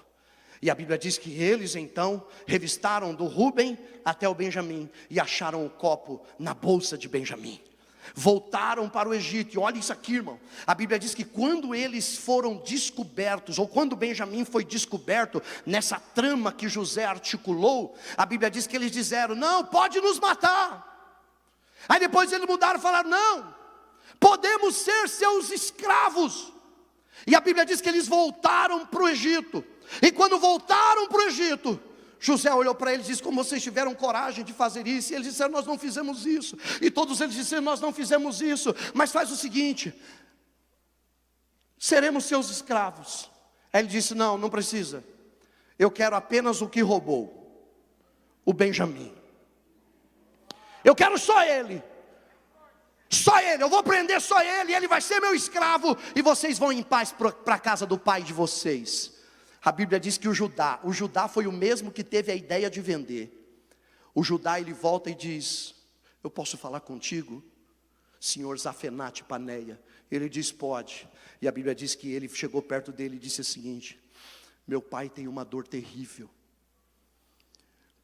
E a Bíblia diz que eles então revistaram do Rúben até o Benjamim e acharam o copo na bolsa de Benjamim. Voltaram para o Egito, e olha isso aqui, irmão. A Bíblia diz que quando eles foram descobertos, ou quando Benjamim foi descoberto nessa trama que José articulou, a Bíblia diz que eles disseram: não, pode nos matar. Aí depois eles mudaram e falaram: não, podemos ser seus escravos. E a Bíblia diz que eles voltaram para o Egito. E quando voltaram para o Egito, José olhou para eles e disse: como vocês tiveram coragem de fazer isso? E eles disseram: nós não fizemos isso. E todos eles disseram: nós não fizemos isso. Mas faz o seguinte: seremos seus escravos. Aí ele disse: não, não precisa. Eu quero apenas o que roubou, o Benjamim. Eu quero só ele. Só ele, eu vou prender só ele, ele vai ser meu escravo, e vocês vão em paz para a casa do pai de vocês. A Bíblia diz que o Judá foi o mesmo que teve a ideia de vender. O Judá, ele volta e diz: eu posso falar contigo, senhor Zafenate Paneia? Ele diz: pode. E a Bíblia diz que ele chegou perto dele e disse o seguinte: meu pai tem uma dor terrível,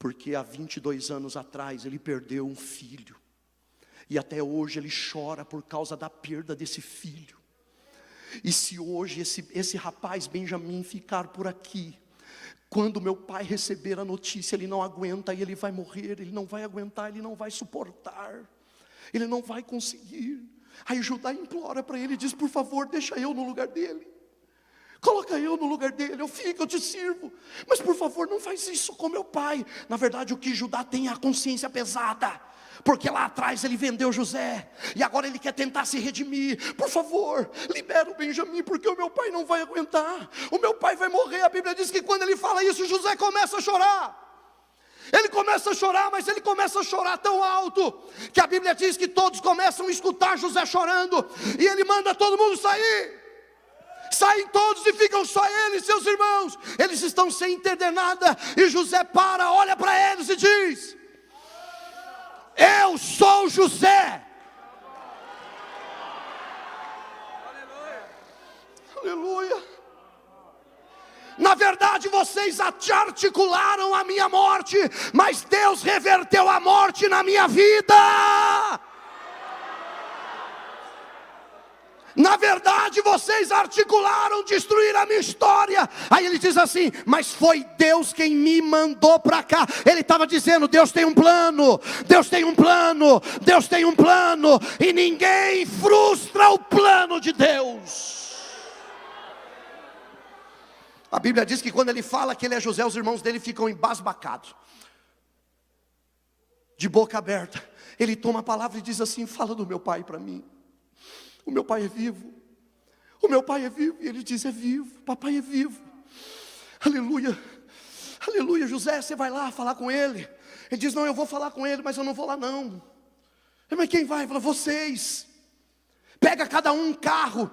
porque há 22 anos atrás ele perdeu um filho, e até hoje ele chora por causa da perda desse filho. E se hoje esse rapaz Benjamim ficar por aqui, quando meu pai receber a notícia, ele não aguenta e ele vai morrer. Ele não vai aguentar, ele não vai suportar, ele não vai conseguir. Aí Judá implora para ele, diz: por favor, deixa eu no lugar dele. Coloca eu no lugar dele, eu fico, eu te sirvo. Mas por favor, não faz isso com meu pai. Na verdade, o que Judá tem é a consciência pesada, porque lá atrás ele vendeu José, e agora ele quer tentar se redimir. Por favor, libera o Benjamim, porque o meu pai não vai aguentar. O meu pai vai morrer. A Bíblia diz que quando ele fala isso, José começa a chorar. Ele começa a chorar, mas ele começa a chorar tão alto, que a Bíblia diz que todos começam a escutar José chorando, e ele manda todo mundo sair. Saem todos e ficam só ele e seus irmãos. Eles estão sem entender nada, e José para, olha para eles e diz: eu sou José. Aleluia. Na verdade vocês articularam a minha morte, mas Deus reverteu a morte na minha vida. Na verdade vocês articularam destruir a minha história. Aí ele diz assim: mas foi Deus quem me mandou para cá. Ele estava dizendo: Deus tem um plano, Deus tem um plano, Deus tem um plano, e ninguém frustra o plano de Deus. A Bíblia diz que quando ele fala que ele é José, os irmãos dele ficam embasbacados, de boca aberta. Ele toma a palavra e diz assim: fala do meu pai para mim. O meu pai é vivo. O meu pai é vivo. E ele diz: é vivo, papai é vivo. Aleluia. Aleluia. José, você vai lá falar com ele. Ele diz: não, eu vou falar com ele, mas eu não vou lá não. Mas quem vai? Ele fala: vocês. Pega cada um carro.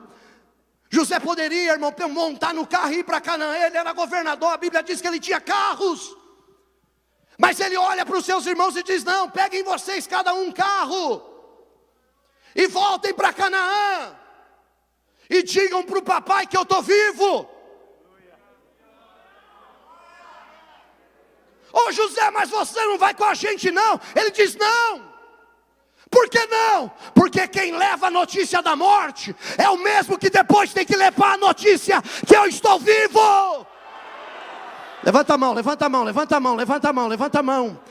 José poderia, irmão, montar no carro e ir para Canaã. Ele era governador, a Bíblia diz que ele tinha carros. Mas ele olha para os seus irmãos e diz: não, peguem vocês cada um carro e voltem para Canaã, e digam para o papai que eu estou vivo. Ô José, mas você não vai com a gente não? Ele diz: não. Por que não? Porque quem leva a notícia da morte é o mesmo que depois tem que levar a notícia que eu estou vivo. Levanta a mão, levanta a mão, levanta a mão, levanta a mão, levanta a mão.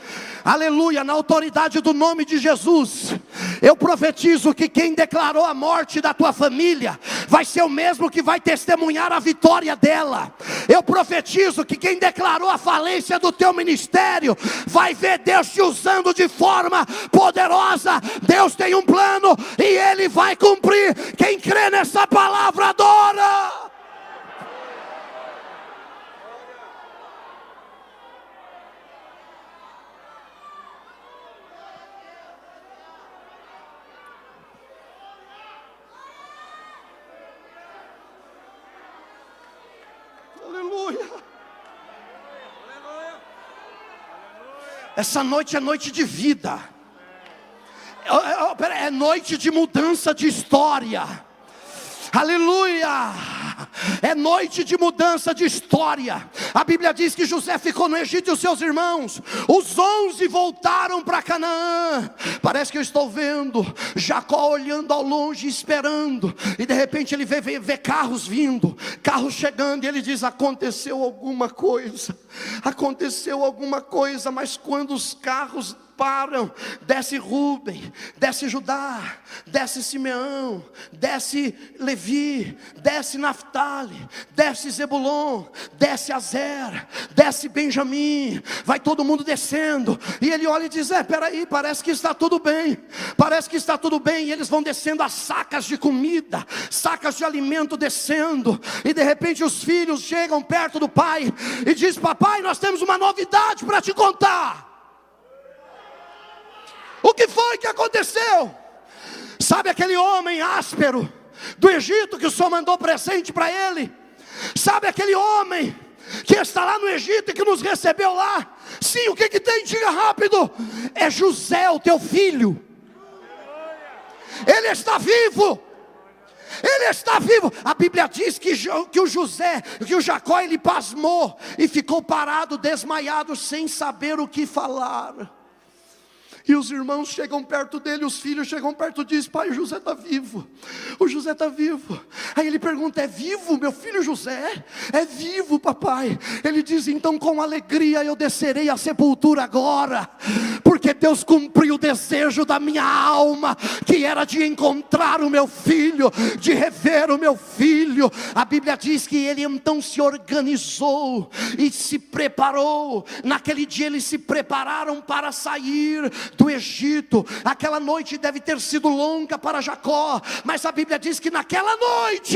Aleluia, na autoridade do nome de Jesus, eu profetizo que quem declarou a morte da tua família vai ser o mesmo que vai testemunhar a vitória dela. Eu profetizo que quem declarou a falência do teu ministério vai ver Deus te usando de forma poderosa. Deus tem um plano e Ele vai cumprir. Quem crê nessa palavra adora. Essa noite é noite de vida, é noite de mudança de história. Aleluia! É noite de mudança de história. A Bíblia diz que José ficou no Egito e os seus irmãos, os 11 voltaram para Canaã. Parece que eu estou vendo Jacó olhando ao longe, esperando, e de repente ele vê carros vindo, carros chegando, e ele diz: aconteceu alguma coisa, mas quando os carros param, desce Rúben, desce Judá, desce Simeão, desce Levi, desce Naftali, desce Zebulon, desce Azer, desce Benjamim, vai todo mundo descendo, e ele olha e diz: peraí, parece que está tudo bem, e eles vão descendo as sacas de comida, sacas de alimento descendo, e de repente os filhos chegam perto do pai, e diz: papai, nós temos uma novidade para te contar. O que foi que aconteceu? Sabe aquele homem áspero do Egito que o Senhor mandou presente para ele? Sabe aquele homem que está lá no Egito e que nos recebeu lá? Sim, o que tem? Diga rápido. É José, o teu filho. Ele está vivo. Ele está vivo. A Bíblia diz que o Jacó, ele pasmou e ficou parado, desmaiado, sem saber o que falar. E os irmãos chegam perto dele, os filhos chegam perto e dizem: pai, o José está vivo, o José está vivo. Aí ele pergunta: é vivo meu filho José? É vivo, papai. Ele diz: então com alegria eu descerei à sepultura agora, porque Deus cumpriu o desejo da minha alma, que era de encontrar o meu filho, de rever o meu filho. A Bíblia diz que ele então se organizou e se preparou. Naquele dia eles se prepararam para sair do Egito. Aquela noite deve ter sido longa para Jacó, mas a Bíblia diz que naquela noite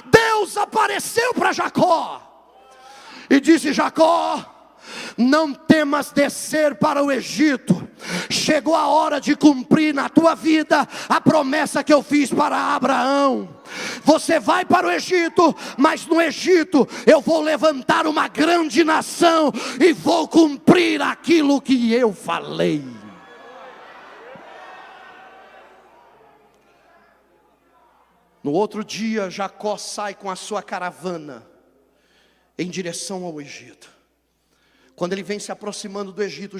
Deus apareceu para Jacó e disse: Jacó, Não temas descer para o Egito. Chegou a hora de cumprir na tua vida a promessa que eu fiz para Abraão. Você vai para o Egito, mas no Egito eu vou levantar uma grande nação e vou cumprir aquilo que eu falei. No outro dia, Jacó sai com a sua caravana em direção ao Egito. Quando ele vem se aproximando do Egito,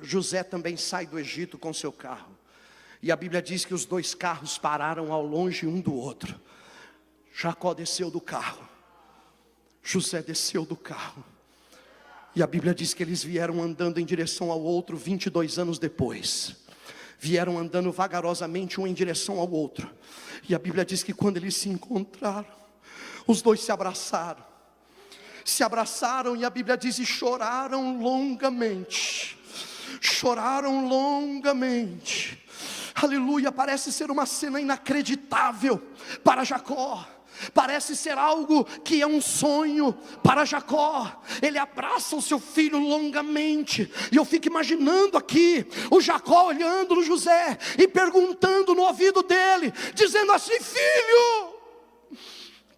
José também sai do Egito com seu carro. E a Bíblia diz que os dois carros pararam ao longe um do outro. Jacó desceu do carro, José desceu do carro. E a Bíblia diz que eles vieram andando em direção ao outro 22 anos depois. Vieram andando vagarosamente um em direção ao outro. E a Bíblia diz que quando eles se encontraram, os dois se abraçaram. Se abraçaram e a Bíblia diz: e choraram longamente. Choraram longamente. Aleluia, parece ser uma cena inacreditável para Jacó. Parece ser algo que é um sonho para Jacó. Ele abraça o seu filho longamente. E eu fico imaginando aqui o Jacó olhando no José e perguntando no ouvido dele, dizendo assim: filho,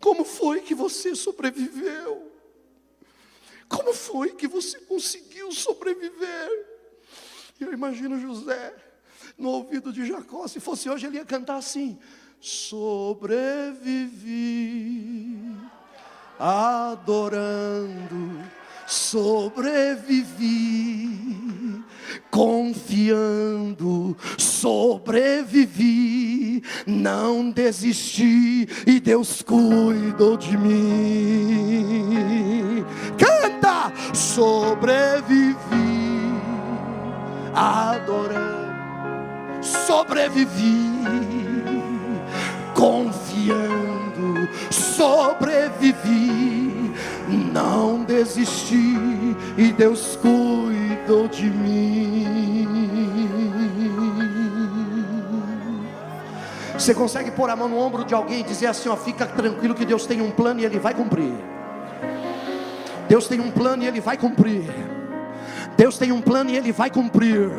como foi que você sobreviveu? Como foi que você conseguiu sobreviver? Eu imagino José no ouvido de Jacó. Se fosse hoje ele ia cantar assim: sobrevivi, adorando, sobrevivi, confiando, sobrevivi, não desisti e Deus cuidou de mim. Canta! Sobrevivi, adorando, sobrevivi, confiando, sobrevivi, não desisti e Deus cuidou de mim. Você consegue pôr a mão no ombro de alguém e dizer assim: ó, fica tranquilo que Deus tem um plano e Ele vai cumprir. Deus tem um plano e Ele vai cumprir. Deus tem um plano e Ele vai cumprir.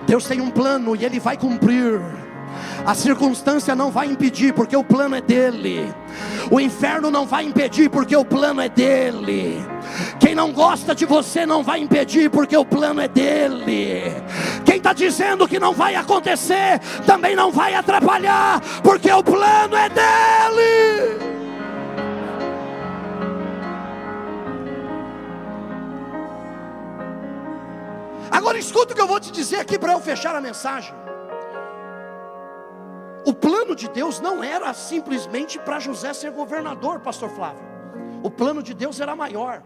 Deus tem um plano e Ele vai cumprir. A circunstância não vai impedir, porque o plano é dele. O inferno não vai impedir, porque o plano é dele. Quem não gosta de você não vai impedir, porque o plano é dele. Quem está dizendo que não vai acontecer também não vai atrapalhar, porque o plano é dele. Agora escuta o que eu vou te dizer aqui para eu fechar a mensagem. O plano de Deus não era simplesmente para José ser governador, pastor Flávio. O plano de Deus era maior.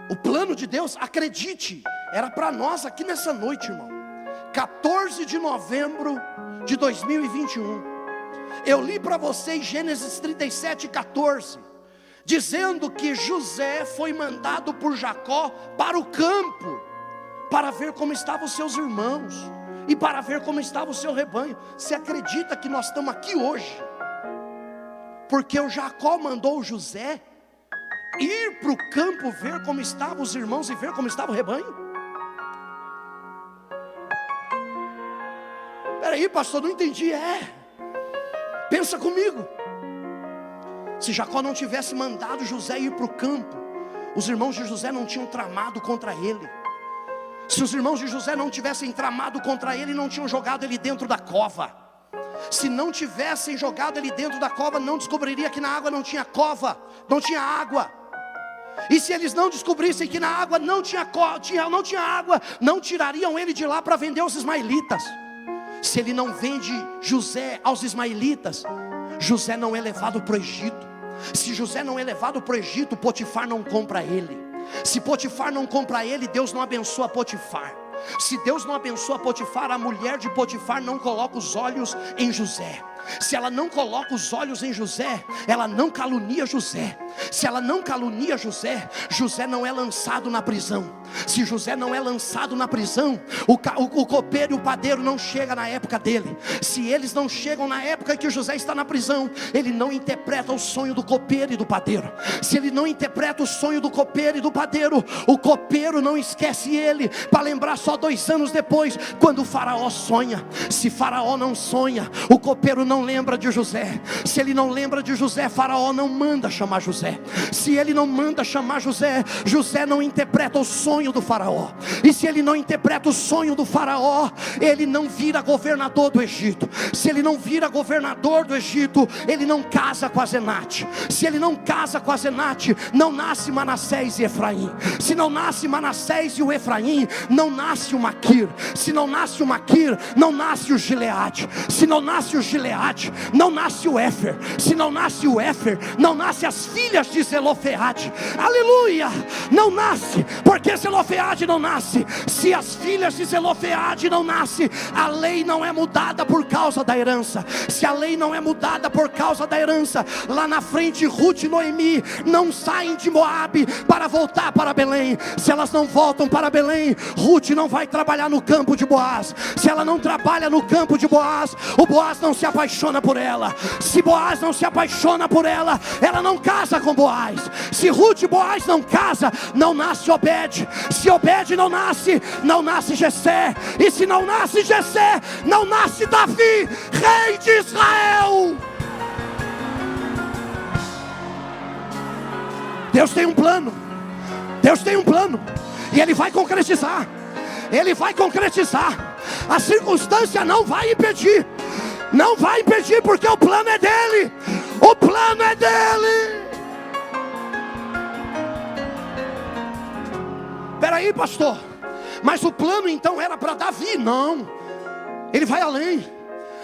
O plano de Deus, acredite, era para nós aqui nessa noite, irmão. 14 de novembro de 2021. Eu li para vocês Gênesis 37:14, dizendo que José foi mandado por Jacó para o campo, para ver como estavam os seus irmãos e para ver como estava o seu rebanho. Você acredita que nós estamos aqui hoje porque o Jacó mandou o José ir para o campo ver como estavam os irmãos e ver como estava o rebanho? Peraí, pastor, não entendi. Pensa comigo. Se Jacó não tivesse mandado José ir para o campo, os irmãos de José não tinham tramado contra ele. Se os irmãos de José não tivessem tramado contra ele, não tinham jogado ele dentro da cova. Se não tivessem jogado ele dentro da cova, não descobriria que na água não tinha cova, não tinha água. E se eles não descobrissem que na água não tinha água, não tirariam ele de lá para vender aos ismaelitas. Se ele não vende José aos ismaelitas, José não é levado para o Egito. Se José não é levado para o Egito, Potifar não compra ele. Se Potifar não compra ele, Deus não abençoa Potifar. Se Deus não abençoa Potifar, a mulher de Potifar não coloca os olhos em José. Se ela não coloca os olhos em José, ela não calunia José. Se ela não calunia José, José não é lançado na prisão. Se José não é lançado na prisão, o copeiro e o padeiro não chegam na época dele. Se eles não chegam na época que José está na prisão, ele não interpreta o sonho do copeiro e do padeiro. Se ele não interpreta o sonho do copeiro e do padeiro, o copeiro não esquece ele, para lembrar só 2 anos depois, quando o faraó sonha. Se faraó não sonha, o copeiro não lembra de José. Se ele não lembra de José, faraó não manda chamar José. Se ele não manda chamar José, José não interpreta o sonho do faraó. E se ele não interpreta o sonho do faraó, ele não vira governador do Egito. Se ele não vira governador do Egito, ele não casa com a Zenate. Se ele não casa com a Zenate, não nasce Manassés e Efraim. Se não nasce Manassés e o Efraim, não nasce o Maquir. Se não nasce o Maquir, não nasce o Gileade. Se não nasce o Gileade, não nasce o Éfer. Se não nasce o Éfer, não nasce as filhas de Zelofeade. Aleluia! Não nasce, porque Zelofeade não nasce. Se as filhas de Zelofeade não nascem, a lei não é mudada por causa da herança. Se a lei não é mudada por causa da herança, lá na frente Ruth e Noemi não saem de Moabe para voltar para Belém. Se elas não voltam para Belém, Ruth não vai trabalhar no campo de Boaz. Se ela não trabalha no campo de Boaz, o Boaz não se apaixona por ela. Se Boaz não se apaixona por ela, ela não casa com Boaz. Se Ruth e Boaz não casa, não nasce Obed. Se Obed não nasce, não nasce Jessé. E se não nasce Jessé, não nasce Davi, rei de Israel. Deus tem um plano. Deus tem um plano. E Ele vai concretizar. Ele vai concretizar. A circunstância não vai impedir. Não vai impedir, porque o plano é dele. O plano é dele. Peraí, pastor, mas o plano então era para Davi? Não, ele vai além.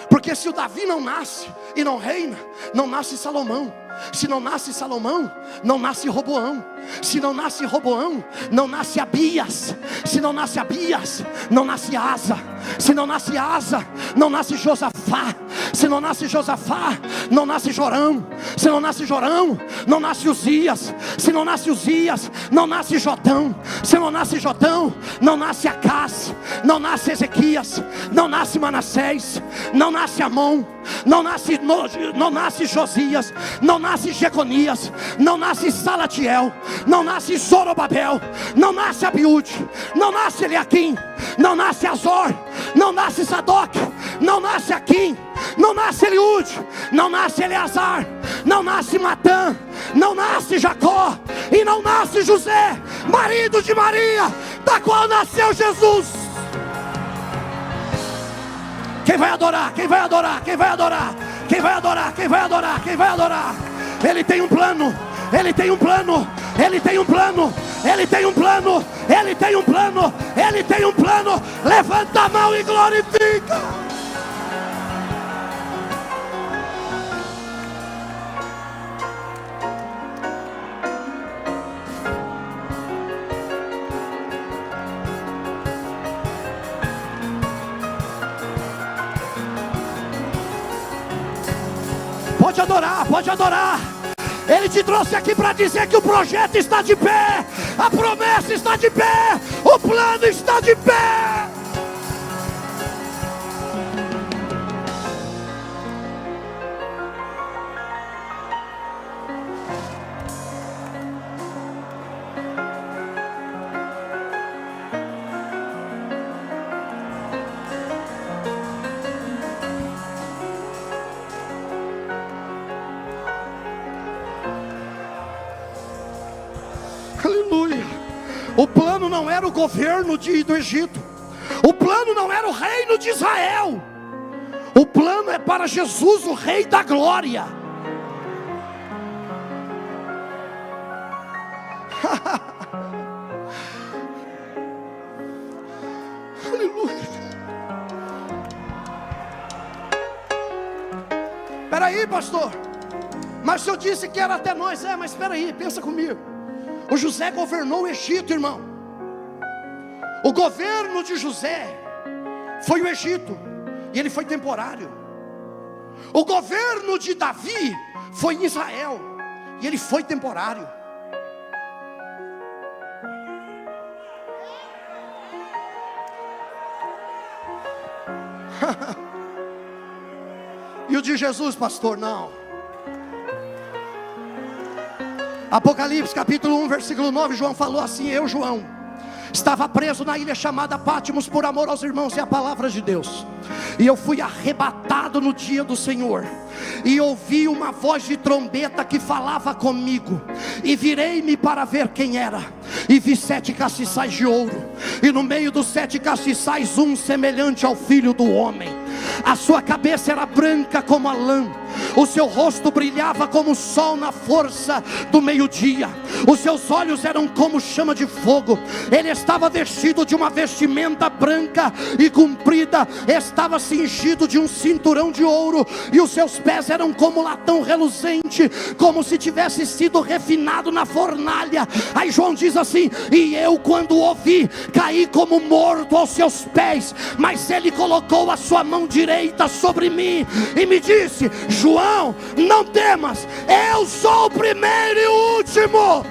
Porque se o Davi não nasce e não reina, não nasce Salomão. Se não nasce Salomão, não nasce Roboão. Se não nasce Roboão, não nasce Abias. Se não nasce Abias, não nasce Asa. Se não nasce Asa, não nasce Josafá. Se não nasce Josafá, não nasce Jorão. Se não nasce Jorão, não nasce Uzias. Se não nasce Uzias, não nasce Jotão. Se não nasce Jotão, não nasce Acás. Não nasce Ezequias. Não nasce Manassés. Não nasce Amon. Não nasce Josias. Não nasce Jeconias. Não nasce Salatiel. Não nasce Zorobabel. Não nasce Abiúde. Não nasce Eliaquim. Não nasce Azor. Não nasce Sadoc. Não nasce Aquim. Não nasce Eliúde. Não nasce Eleazar. Não nasce Matã. Não nasce Jacó. E não nasce José, marido de Maria, da qual nasceu Jesus. Quem vai adorar? Quem vai adorar? Quem vai adorar? Quem vai adorar? Quem vai adorar? Quem vai adorar? Ele tem um plano. Ele tem um plano. Ele tem um plano. Ele tem um plano. Ele tem um plano. Ele tem um plano. Levanta a mão e glorifica. Pode adorar, pode adorar. Ele te trouxe aqui para dizer que o projeto está de pé, a promessa está de pé, o plano está de pé. Aleluia. O plano não era o governo do Egito. O plano não era o reino de Israel. O plano é para Jesus, o Rei da Glória. Aleluia. Peraí, pastor, mas eu disse que era até nós. Mas peraí, pensa comigo. O José governou o Egito, irmão. O governo de José foi o Egito, e ele foi temporário. O governo de Davi foi em Israel, E ele foi temporário. E o de Jesus, pastor, não. Apocalipse capítulo 1, versículo 9, João falou assim: eu, João, estava preso na ilha chamada Pátimos por amor aos irmãos e à palavra de Deus. E eu fui arrebatado no dia do Senhor, e ouvi uma voz de trombeta que falava comigo. E virei-me para ver quem era, e vi 7 castiçais de ouro, e no meio dos 7 castiçais um semelhante ao Filho do Homem. A sua cabeça era branca como a lã, o seu rosto brilhava como o sol na força do meio-dia, os seus olhos eram como chama de fogo. Ele estava vestido de uma vestimenta branca e comprida, estava cingido de um cinturão de ouro, e os seus pés eram como latão reluzente, como se tivesse sido refinado na fornalha. Aí João diz assim: e eu, quando o ouvi, caí como morto aos seus pés, mas ele colocou a sua mão direita sobre mim e me disse: João, não temas, eu sou o primeiro e o último,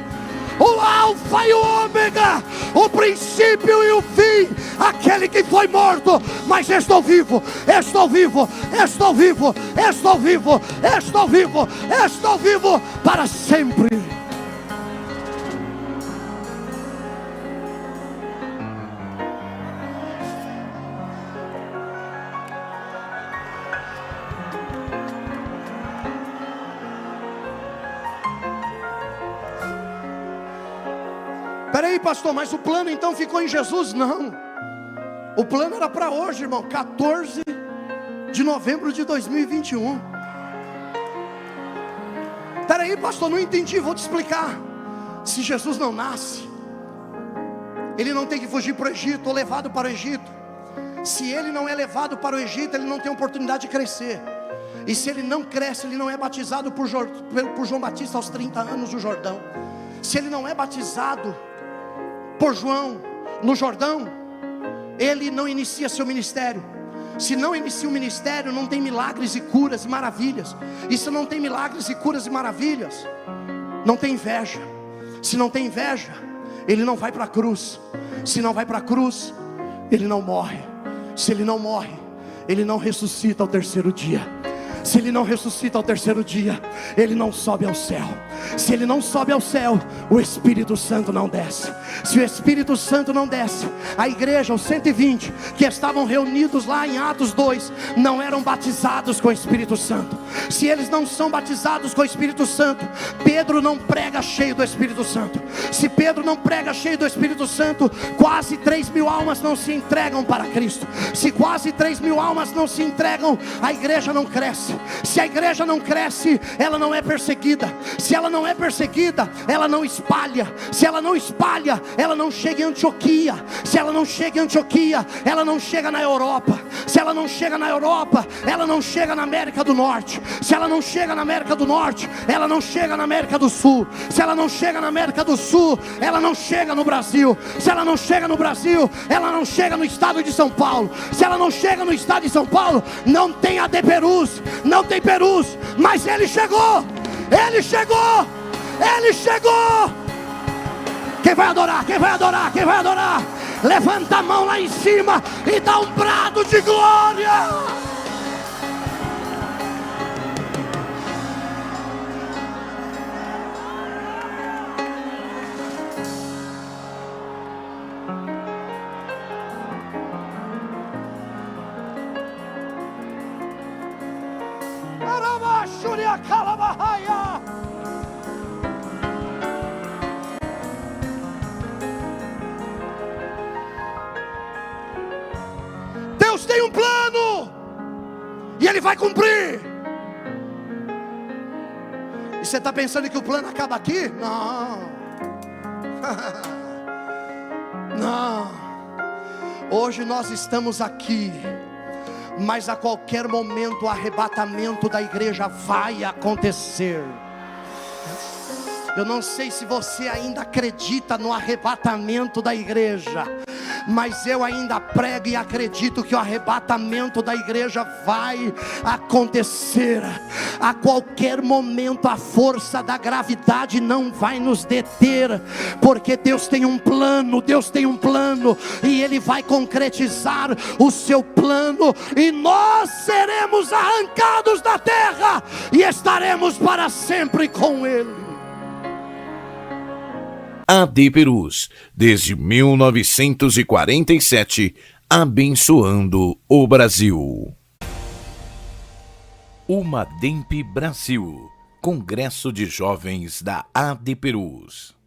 o alfa e o ômega, o princípio e o fim, aquele que foi morto, mas estou vivo, estou vivo, estou vivo, estou vivo, estou vivo, estou vivo para sempre. Peraí, pastor, mas o plano então ficou em Jesus? Não, o plano era para hoje, irmão, 14 de novembro de 2021. Peraí, pastor, não entendi, vou te explicar. Se Jesus não nasce, ele não tem que fugir para o Egito ou levado para o Egito. Se ele não é levado para o Egito, ele não tem oportunidade de crescer. E se ele não cresce, ele não é batizado por João Batista aos 30 anos do Jordão. Se ele não é batizado por João no Jordão, ele não inicia seu ministério. Se não inicia o ministério, não tem milagres e curas e maravilhas. E se não tem milagres e curas e maravilhas, não tem inveja. Se não tem inveja, ele não vai para a cruz. Se não vai para a cruz, ele não morre. Se ele não morre, ele não ressuscita ao terceiro dia. Se ele não ressuscita ao terceiro dia, ele não sobe ao céu. Se ele não sobe ao céu, o Espírito Santo não desce. Se o Espírito Santo não desce, a igreja, os 120 que estavam reunidos lá em Atos 2, não eram batizados com o Espírito Santo. Se eles não são batizados com o Espírito Santo, Pedro não prega cheio do Espírito Santo. Se Pedro não prega cheio do Espírito Santo, quase 3.000 almas não se entregam para Cristo. Se quase 3.000 almas não se entregam, a igreja não cresce. Se a igreja não cresce, ela não é perseguida. Se ela não é perseguida, ela não espalha. Se ela não espalha, ela não chega em Antioquia. Se ela não chega em Antioquia, ela não chega na Europa. Se ela não chega na Europa, ela não chega na América do Norte. Se ela não chega na América do Norte, ela não chega na América do Sul. Se ela não chega na América do Sul, ela não chega no Brasil. Se ela não chega no Brasil, ela não chega no estado de São Paulo. Se ela não chega no estado de São Paulo, não tem AD Perus, não tem Perus, mas ele chegou. Ele chegou, ele chegou. Quem vai adorar? Quem vai adorar? Quem vai adorar? Levanta a mão lá em cima e dá um brado de glória. Deus tem um plano e Ele vai cumprir. E você está pensando que o plano acaba aqui? Não. Não. Hoje nós estamos aqui, mas a qualquer momento o arrebatamento da igreja vai acontecer. Eu não sei se você ainda acredita no arrebatamento da igreja, mas eu ainda prego e acredito que o arrebatamento da igreja vai acontecer. A qualquer momento a força da gravidade não vai nos deter, porque Deus tem um plano, e Ele vai concretizar o seu plano, e nós seremos arrancados da terra e estaremos para sempre com Ele. AD Perus, desde 1947, abençoando o Brasil. Umademp Brasil, Congresso de Jovens da AD Perus.